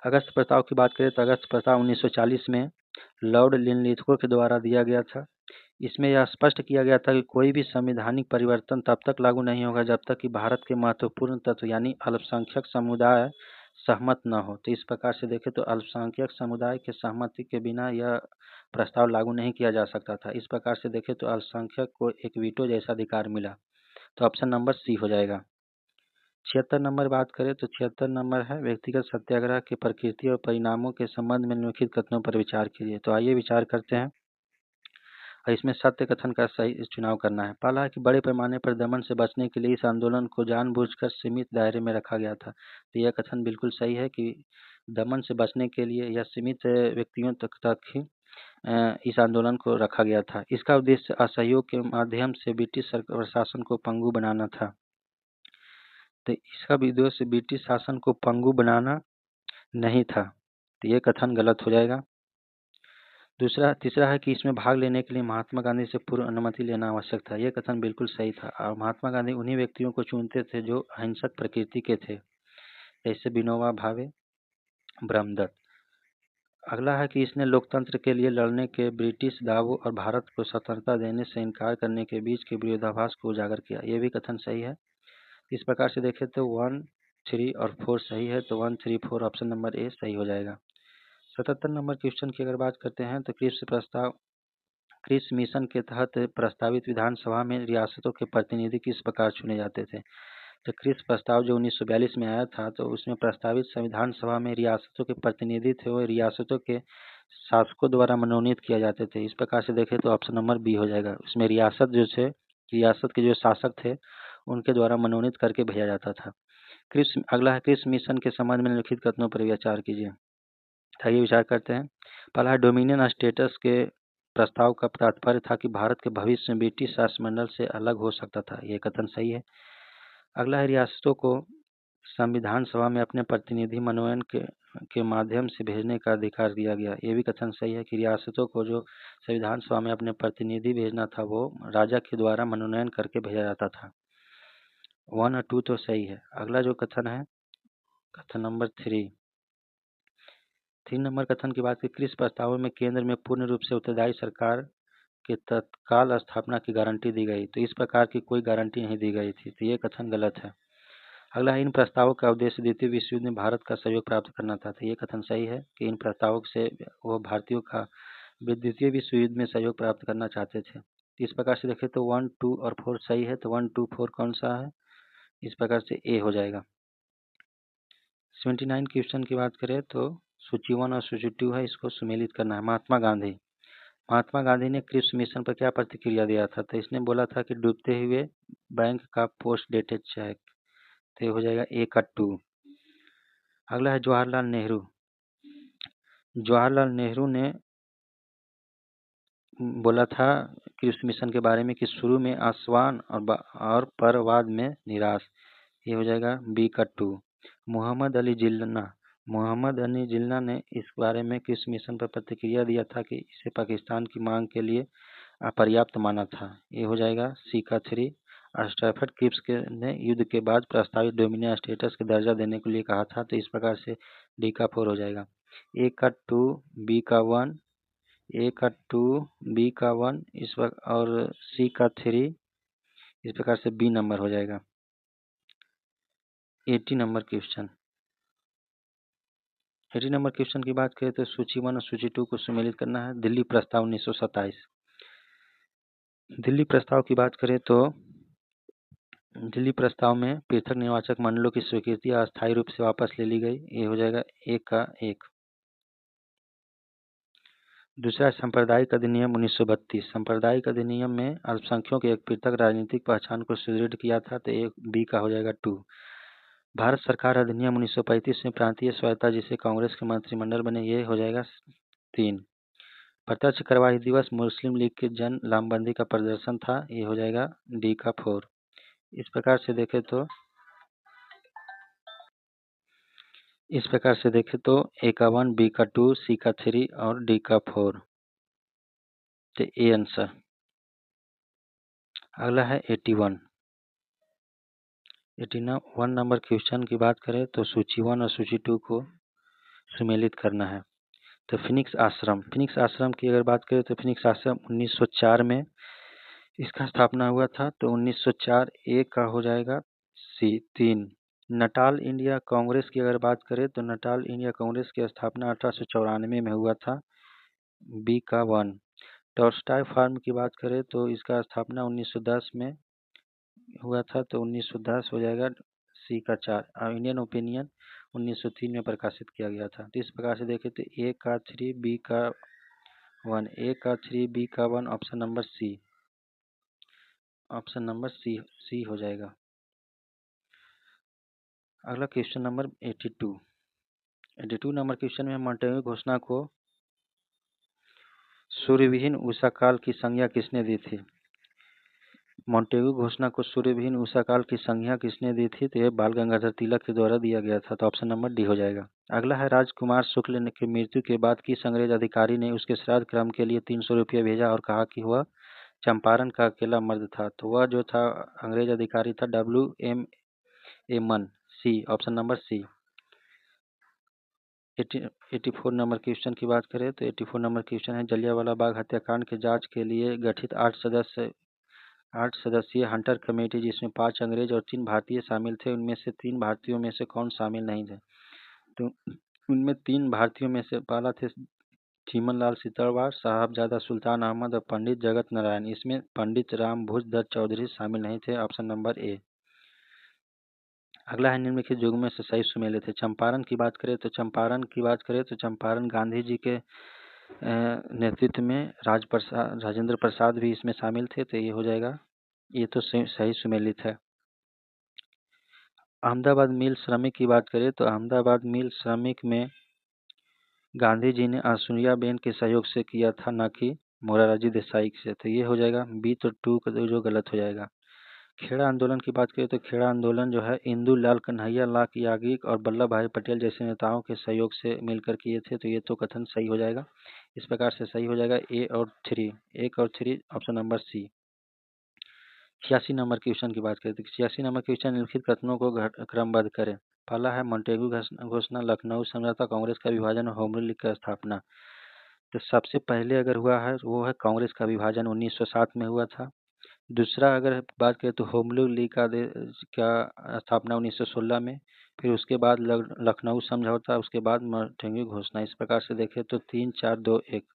अगस्त प्रस्ताव की बात करें तो अगस्त प्रस्ताव 1940 में लॉर्ड लिनलिथगो के द्वारा दिया गया था। इसमें यह स्पष्ट किया गया था कि कोई भी संवैधानिक परिवर्तन तब तक लागू नहीं होगा जब तक कि भारत के महत्वपूर्ण तत्व यानी अल्पसंख्यक समुदाय सहमत न हो। तो इस प्रकार से देखें तो अल्पसंख्यक समुदाय के सहमति के बिना यह प्रस्ताव लागू नहीं किया जा सकता था। इस प्रकार से देखें तो अल्पसंख्यक को एक वीटो जैसा अधिकार मिला। तो ऑप्शन नंबर सी हो जाएगा। 76 नंबर बात करें तो 76 नंबर है, व्यक्तिगत सत्याग्रह की प्रकृति और परिणामों के संबंध में निम्नलिखित कथनों पर विचार कीजिए। तो आइए विचार करते हैं और इसमें सत्य कथन का सही चुनाव करना है। पहला है कि बड़े पैमाने पर दमन से बचने के लिए इस आंदोलन को जानबूझकर सीमित दायरे में रखा गया था। तो यह कथन बिल्कुल सही है कि दमन से बचने के लिए यह सीमित व्यक्तियों तक ही इस आंदोलन को रखा गया था। इसका उद्देश्य असहयोग के माध्यम से ब्रिटिश प्रशासन को पंगु बनाना था। तो इसका उद्देश्य ब्रिटिश शासन को पंगु बनाना नहीं था। तो ये कथन गलत हो जाएगा। तीसरा है कि इसमें भाग लेने के लिए महात्मा गांधी से पूर्व अनुमति लेना आवश्यक था। यह कथन बिल्कुल सही था और महात्मा गांधी उन्हीं व्यक्तियों को चुनते थे जो अहिंसक प्रकृति के थे, जैसे विनोबा भावे, ब्रह्मदत्त। अगला है कि इसने लोकतंत्र के लिए लड़ने के ब्रिटिश दावों और भारत को स्वतंत्रता देने से इनकार करने के बीच के विरोधाभास को उजागर किया। यह भी कथन सही है। इस प्रकार से देखें तो 1, 3 और 4 सही है। तो 1, 3, 4 ऑप्शन नंबर ए सही हो जाएगा। 77 नंबर क्वेश्चन की अगर बात करते हैं तो क्रिप्स मिशन के तहत प्रस्तावित विधानसभा में रियासतों के प्रतिनिधि किस प्रकार चुने जाते थे? तो क्रिप्स प्रस्ताव जो 1942 में आया था, तो उसमें प्रस्तावित संविधान सभा में रियासतों के प्रतिनिधि थे वो रियासतों के शासकों द्वारा मनोनीत किए जाते थे। इस प्रकार से देखें तो ऑप्शन नंबर बी हो जाएगा। उसमें रियासत के जो शासक थे उनके द्वारा मनोनीत करके भेजा जाता था। अगला है, क्रिप्स मिशन के संबंध में लिखित कथनों पर विचार कीजिए। आइए विचार करते हैं। पहला है, डोमिनियन स्टेटस के प्रस्ताव का तात्पर्य था कि भारत के भविष्य में ब्रिटिश शासनमंडल से अलग हो सकता था। यह कथन सही है। अगला है, रियासतों को संविधान सभा में अपने प्रतिनिधि मनोनयन के माध्यम से भेजने का अधिकार दिया गया। ये भी कथन सही है कि रियासतों को जो संविधान सभा में अपने प्रतिनिधि भेजना था वो राजा के द्वारा मनोनयन करके भेजा जाता था। 1 और 2 तो सही है। अगला जो कथन है, कथन नंबर 3 नंबर कथन की बात की, क्रिप्स प्रस्तावों में केंद्र में पूर्ण रूप से उत्तरदायी सरकार के तत्काल स्थापना की गारंटी दी गई। तो इस प्रकार की कोई गारंटी नहीं दी गई थी। तो ये कथन गलत है। अगला, इन प्रस्तावों का उद्देश्य द्वितीय विश्व युद्ध में भारत का सहयोग प्राप्त करना था। तो ये कथन सही है कि इन प्रस्तावों से वो भारतीयों का द्वितीय विश्व युद्ध में सहयोग प्राप्त करना चाहते थे। इस प्रकार से देखें तो 1, 2 और 4 सही है। तो 1, 2, 4 कौन सा है? इस प्रकार से ए हो जाएगा। 79 क्वेश्चन की बात करें तो सूची 1 और सूची 2 है, इसको सुमेलित करना है। महात्मा गांधी ने क्रिप्स मिशन पर क्या प्रतिक्रिया दिया था? तो इसने बोला था कि डूबते हुए बैंक का पोस्ट डेटेड चेक, तो ये हो जाएगा ए का 2। अगला है जवाहरलाल नेहरू। जवाहरलाल नेहरू ने बोला था क्रिप्स मिशन के बारे में कि शुरू में आसवान और पर बाद में निराश, ये हो जाएगा बी का 2। मोहम्मद अली जिन्ना ने इस बारे में क्रिप्स मिशन पर प्रतिक्रिया दिया था कि इसे पाकिस्तान की मांग के लिए अपर्याप्त माना था, ये हो जाएगा सी का 3। स्टैफर्ड क्रिप्स ने युद्ध के बाद प्रस्तावित डोमिनियन स्टेटस का दर्जा देने के लिए कहा था, तो इस प्रकार से डी का 4 हो जाएगा। ए का 2, बी का 1, ए का 2, बी का 1 इस वक्त और सी का 3, इस प्रकार से बी नंबर हो जाएगा। 80 नंबर क्वेश्चन। 80 नंबर क्वेश्चन की बात करें तो सूची 1 और सूची 2 को सुमेलित करना है। दिल्ली प्रस्ताव 1927। दिल्ली प्रस्ताव की बात करें तो दिल्ली प्रस्ताव में पृथक निर्वाचक मंडलों की स्वीकृति अस्थायी रूप से वापस ले ली गई, ये हो जाएगा एक का 1। दूसरा सांप्रदायिक अधिनियम 1932। सांप्रदायिक अधिनियम में अल्पसंख्यकों की एक पृथक राजनीतिक पहचान को सुदृढ़ किया था, तो एक बी का हो जाएगा 2। भारत सरकार अधिनियम 1935 में प्रांतीय स्वायत्तता जिसे कांग्रेस के मंत्रिमंडल बने, ये हो जाएगा 3। प्रत्यक्ष कार्यवाही दिवस मुस्लिम लीग के जन लामबंदी का प्रदर्शन था, ये हो जाएगा डी का 4। इस प्रकार से देखें तो ए का 1, बी का 2, सी का 3 और डी का 4, तो ए आंसर। अगला है 81 नंबर क्वेश्चन की बात करें तो सूची 1 और सूची 2 को सुमेलित करना है। तो फिनिक्स आश्रम की अगर बात करें तो फिनिक्स आश्रम 1904 में इसका स्थापना हुआ था, तो 1904 ए का हो जाएगा सी 3। नटाल इंडिया कांग्रेस की अगर बात करें तो नटाल इंडिया कांग्रेस की स्थापना 1894 में हुआ था, बी का 1। टॉल्स्टॉय फार्म की बात करें तो इसका स्थापना 1910 में हुआ था, तो 1910 हो जाएगा सी का 4। और इंडियन ओपिनियन 1903 में प्रकाशित किया गया था। तो इस प्रकार से देखें तो ए का 3, बी का 1, ए का 3, बी का 1, ऑप्शन नंबर सी हो जाएगा। अगला क्वेश्चन नंबर 82 नंबर क्वेश्चन में मॉन्टेग्यू घोषणा को सूर्यविहीन उषा काल की संज्ञा किसने दी थी? मॉन्टेग्यू घोषणा को सूर्यविहीन उषा काल की संज्ञा किसने दी थी? तो यह बाल गंगाधर तिलक के द्वारा दिया गया था, तो ऑप्शन नंबर डी हो जाएगा। अगला है राजकुमार शुक्ल की मृत्यु के बाद किस अंग्रेज अधिकारी ने उसके श्राद्ध क्रम के लिए 300 रुपये भेजा और कहा कि वह चंपारण का अकेला मर्द था? तो वह जो था अंग्रेज अधिकारी था WM एमन, C, option number C. 84 number question की बात करें तो 84 नंबर क्वेश्चन है जलियांवाला बाग हत्याकांड के जांच के लिए गठित 8 सदस्यीय हंटर कमेटी जिसमें 5 अंग्रेज और 3 भारतीय शामिल थे, उनमें से 3 भारतीयों में से कौन शामिल नहीं थे? तो उनमें 3 भारतीयों में से पहला थे चीमनलाल सितरवार, साहबजादा सुल्तान अहमद और पंडित जगत नारायण। इसमें पंडित रामभुज दत्त चौधरी शामिल नहीं थे, ऑप्शन नंबर ए। अगला है निम्नलिखित युग में से सही सुमेलित है। चंपारण की बात करें तो चंपारण गांधी जी के नेतृत्व में राजेंद्र प्रसाद भी इसमें शामिल थे, तो ये हो जाएगा, ये तो सही सुमेलित है। अहमदाबाद मिल श्रमिक की बात करें तो अहमदाबाद मिल श्रमिक में गांधी जी ने आसुरियाबेन के सहयोग से किया था, न कि मोरारजी देसाई से, तो ये हो जाएगा बी, तो 2 का जो गलत हो जाएगा। खेड़ा आंदोलन की बात करें तो खेड़ा आंदोलन जो है इंदु लाल कन्हैया लाल याग्निक और वल्लभ भाई पटेल जैसे नेताओं के सहयोग से मिलकर किए थे, तो ये तो कथन सही हो जाएगा। इस प्रकार से सही हो जाएगा ए और 3, option number C. 86 number question की बात करें तो 86 नंबर क्वेश्चन निम्नलिखित कथनों को क्रमबद्ध करें। पहला है मॉन्टेग्यू घोषणा, लखनऊ समझौता, कांग्रेस का विभाजन और होम रूल लीग की स्थापना। तो सबसे पहले अगर हुआ है वो है कांग्रेस का विभाजन 1907 में हुआ था। दूसरा अगर बात करें तो होम रूल लीग का स्थापना 1916 में, फिर उसके बाद लखनऊ समझौता, उसके बाद मॉन्टेग्यू घोषणा। इस प्रकार से देखें तो 3 4 2 1,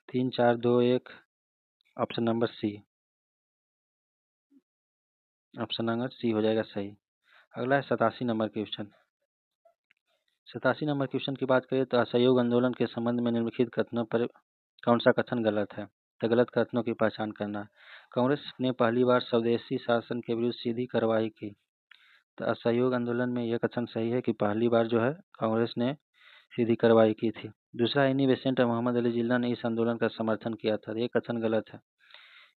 3 4 2 1, option number C, option number C हो जाएगा सही। अगला है 87 नंबर क्वेश्चन। 87 नंबर क्वेश्चन की बात करें तो असहयोग आंदोलन के संबंध में निम्नलिखित कथनों पर कौन सा कथन गलत है? तो गलत कथनों की पहचान करना। कांग्रेस ने पहली बार स्वदेशी शासन के विरुद्ध सीधी कार्रवाई की। तो असहयोग आंदोलन में यह कथन सही है कि पहली बार जो है कांग्रेस ने सीधी कार्रवाई की थी। दूसरा, एनी बेसेंट और मोहम्मद अली जिन्ना ने इस आंदोलन का समर्थन किया था। ये कथन गलत है।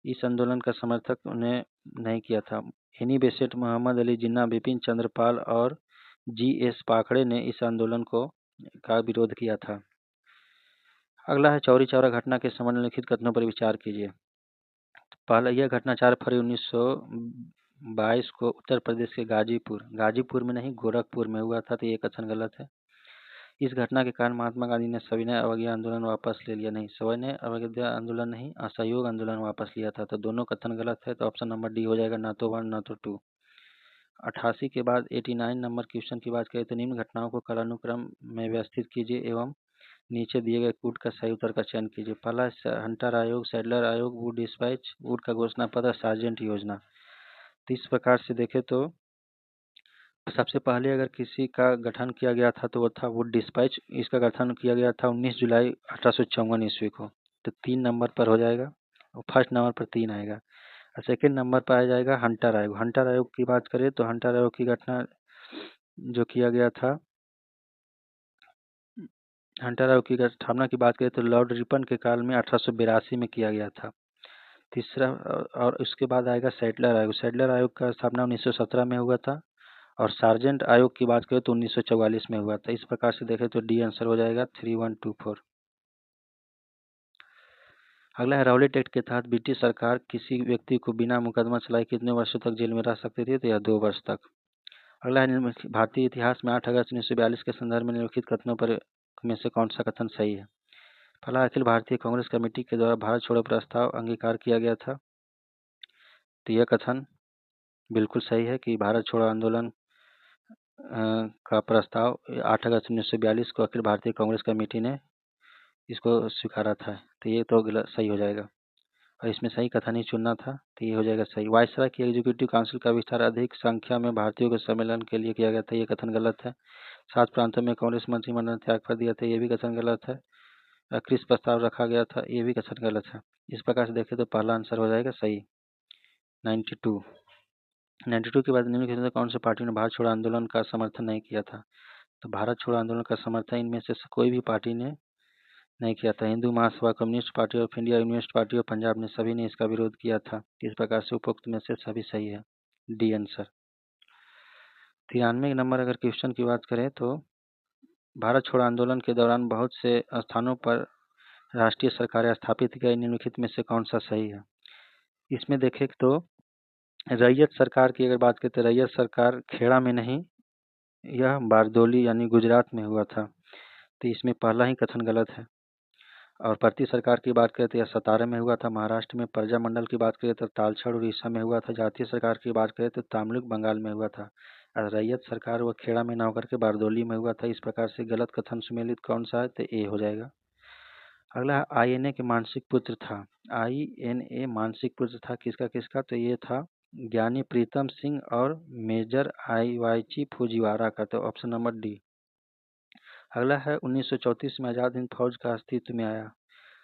इस आंदोलन का समर्थक उन्हें नहीं किया था। एनी बेसेंट, मोहम्मद अली जिन्ना, बिपिन चंद्र पाल और जी.एस. पाखड़े ने इस आंदोलन का विरोध किया था। अगला है चौरी चौरा घटना के संबंध में लिखित कथनों पर विचार कीजिए। पहला, यह घटना 4 फरवरी 1922 को उत्तर प्रदेश के गाजीपुर में नहीं गोरखपुर में हुआ था। तो ये कथन गलत है। इस घटना के कारण महात्मा गांधी ने सविनय अवज्ञा आंदोलन वापस ले लिया। नहीं, सविनय अवज्ञा आंदोलन नहीं, असहयोग आंदोलन वापस लिया था। तो दोनों कथन गलत है। तो ऑप्शन नंबर डी हो जाएगा, ना तो 1 ना तो 2। 88 के बाद 89 नंबर क्वेश्चन की बात करें तो निम्न घटनाओं को कालानुक्रम में व्यवस्थित कीजिए एवं नीचे दिए गए कूट का सही उत्तर का चयन कीजिए। पहला, हंटर आयोग, सैडलर आयोग, वुड डिस्पैच, वुड का घोषणा पत्र, सार्जेंट योजना। तो इस प्रकार से देखें तो सबसे पहले अगर किसी का गठन किया गया था तो वो था वुड डिस्पैच। इसका गठन किया गया था 19 जुलाई 1854 ईस्वी को। तो 3 नंबर पर हो जाएगा और फर्स्ट नंबर पर 3 आएगा। और सेकेंड नंबर पर आ जाएगा हंटर आयोग। हंटर आयोग की बात करें तो हंटर आयोग की घटना जो किया गया था, हंटर आयोग की स्थापना की बात करें तो लॉर्ड रिपन के काल में 1882 में किया गया था। तीसरा, और उसके बाद आएगा सैडलर आयोग। सैडलर आयोग का स्थापना 1917 में हुआ था। और सार्जेंट आयोग की बात करें तो 1944 में हुआ था। इस प्रकार से देखें तो डी आंसर हो जाएगा 3124। अगला है राउलेट एक्ट के तहत ब्रिटिश सरकार किसी व्यक्ति को बिना मुकदमा चलाए कितने वर्षों तक जेल में रह सकती थी? तो यह 2 वर्ष तक। अगला है भारतीय इतिहास में 8 अगस्त 1942 के संदर्भ में निम्नलिखित कथनों पर में से कौन सा कथन सही है? पहला, अखिल भारतीय कांग्रेस कमेटी के द्वारा भारत छोड़ो प्रस्ताव अंगीकार किया गया था। तो यह कथन बिल्कुल सही है कि भारत छोड़ो आंदोलन का प्रस्ताव 8 अगस्त 1942 को अखिल भारतीय कांग्रेस कमेटी ने इसको स्वीकारा था। तो ये तो सही हो जाएगा। और इसमें सही कथन ही चुनना था। तो ये हो जाएगा सही। वायसराय की एग्जीक्यूटिव काउंसिल का विस्तार अधिक संख्या में भारतीयों के सम्मेलन के लिए किया गया था। ये कथन गलत है। 7 प्रांतों में कांग्रेस मंत्रिमंडल ने त्याग कर दिया था। ये भी कथन गलत है। क्रिस प्रस्ताव रखा गया था। ये भी कथन गलत है। इस प्रकार से देखें तो पहला आंसर हो जाएगा सही। 92 के बाद निम्नलिखित में से कौन सी पार्टी ने भारत छोड़ो आंदोलन का समर्थन नहीं किया था? तो भारत छोड़ो आंदोलन का समर्थन इनमें से कोई भी पार्टी ने नहीं किया था। Hindu Mahasabha, communist party of India, unionist party of Punjab ने सभी ने इसका विरोध किया था। इस प्रकार से उपरोक्त में से सभी सही है। D answer. 93 नंबर अगर क्वेश्चन की बात करें तो भारत छोड़ो आंदोलन के दौरान बहुत से स्थानों पर राष्ट्रीय सरकारें स्थापित की गई। निम्नलिखित में से कौन सा सही है? इसमें देखें तो रैयत सरकार की अगर बात करें तो रैयत सरकार खेड़ा में नहीं, यह बारदोली यानी गुजरात में हुआ था। तो इसमें पहला ही कथन गलत है। और प्रति सरकार की बात करें तो यह सतारा में हुआ था महाराष्ट्र में। प्रजा मंडल की बात करें तो तालछड़ उड़ीसा में हुआ था। जातीय सरकार की बात करें तो तमिलनाडु बंगाल में हुआ था। और रैयत सरकार वह खेड़ा में न होकर के बारदोली में हुआ था। इस प्रकार से गलत कथन सुमेलित कौन सा है? तो ए हो जाएगा। अगला INA के मानसिक पुत्र था। INA मानसिक पुत्र था किसका किसका? तो ये था ज्ञानी प्रीतम सिंह और मेजर आईवाईची फुजीवारा का। तो ऑप्शन नंबर डी। अगला है 1934 में आज़ाद हिंद फौज का अस्तित्व में आया।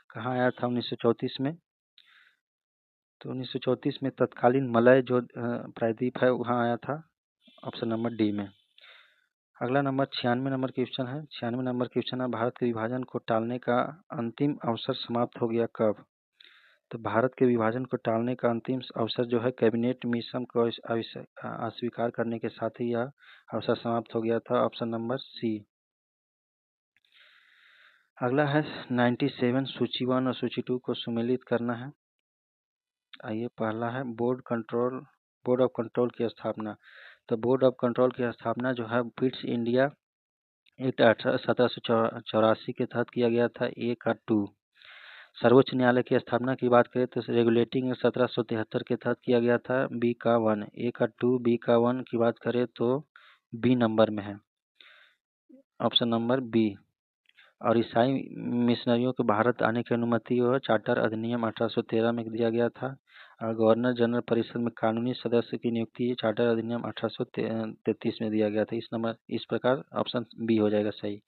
कहाँ आया था 1934 में? तो 1934 में तत्कालीन मलय जो प्रायद्वीप है वहाँ आया था। ऑप्शन नंबर डी में। अगला नंबर 96 नंबर क्वेश्चन है। 96 नंबर क्वेश्चन है भारत के विभाजन को टालने का अंतिम अवसर समाप्त हो गया कब? तो भारत के विभाजन को टालने का अंतिम अवसर जो है कैबिनेट मिशन को अस्वीकार करने के साथ ही यह अवसर समाप्त हो गया था। Option number C. अगला है 97 सूची 1 और सूची 2 को सुमेलित करना है। आइए, पहला है बोर्ड ऑफ कंट्रोल की स्थापना। तो बोर्ड ऑफ कंट्रोल की स्थापना जो है पिट्स इंडिया एक्ट 1784 के तहत किया गया था। ए का 2। सर्वोच्च न्यायालय की स्थापना की बात करें तो रेगुलेटिंग एक्ट 1773 के तहत किया गया था। बी का 1। ए का 2, बी का 1 की बात करें तो बी नंबर में है। Option number B. और ईसाई मिशनरियों को भारत आने की अनुमति और चार्टर अधिनियम 1813 में दिया गया था। गवर्नर जनरल परिषद में कानूनी सदस्य की नियुक्ति चार्टर अधिनियम 1833 में दिया गया था। इस प्रकार ऑप्शन बी हो जाएगा सही।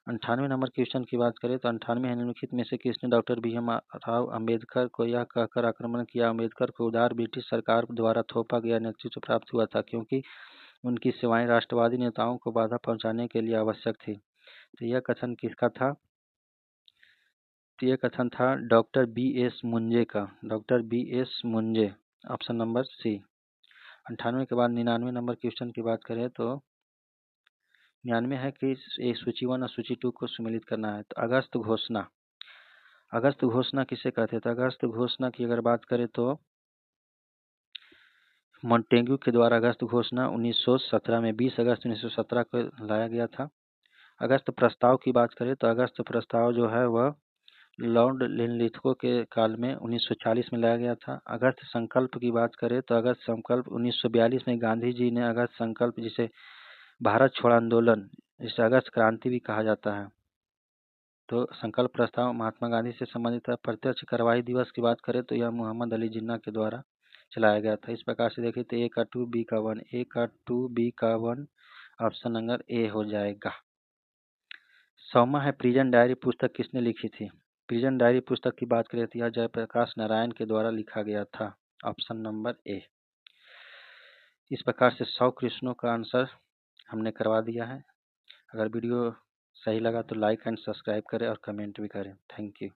98 नंबर क्वेश्चन की बात करें तो 98 निम्नलिखित में से किसने डॉक्टर BM राव अम्बेडकर को यह कहकर आक्रमण किया अम्बेडकर को उदार ब्रिटिश सरकार द्वारा थोपा गया नेतृत्व प्राप्त हुआ था क्योंकि उनकी सेवाएं राष्ट्रवादी नेताओं को बाधा पहुंचाने के लिए आवश्यक थी। तो यह कथन किसका था? तो यह कथन था डॉक्टर BS मुंजे का, doctor BS Moonje, option number C. 98 के बाद 99 नंबर क्वेश्चन की बात करें तो 99 है कि सूची 1 और सूची 2 को सम्मिलित करना है। तो अगस्त घोषणा, अगस्त घोषणा किसे कहते थे? अगस्त घोषणा की अगर बात करें तो मॉन्टेग्यू के द्वारा अगस्त घोषणा 1917 में 20 अगस्त 1917 को लाया गया था। अगस्त प्रस्ताव की बात करें तो अगस्त प्रस्ताव जो है वह लॉर्ड लिनलिथगो के काल में 1940 में लाया गया था। अगस्त संकल्प की बात करें तो अगस्त संकल्प 1942 में गांधी जी ने अगस्त संकल्प, जिसे भारत छोड़ आंदोलन, जिसे अगस्त क्रांति भी कहा जाता है, तो संकल्प प्रस्ताव महात्मा गांधी से संबंधित है। प्रत्यक्ष कार्रवाई दिवस की बात करें तो यह मोहम्मद अली जिन्ना के द्वारा चलाया गया था। इस प्रकार से देखिए तो ए का 2 बी का 1, ए का 2 बी का 1, ऑप्शन नंबर ए हो जाएगा। 100वां है प्रिजन डायरी पुस्तक किसने लिखी थी? प्रिजन डायरी पुस्तक की बात करें तो यह जयप्रकाश नारायण के द्वारा लिखा गया था, ऑप्शन नंबर ए। इस प्रकार से 100 क्वेश्चनों का आंसर हमने करवा दिया है। अगर वीडियो सही लगा तो लाइक एंड सब्सक्राइब करें और कमेंट भी करें। Thank you.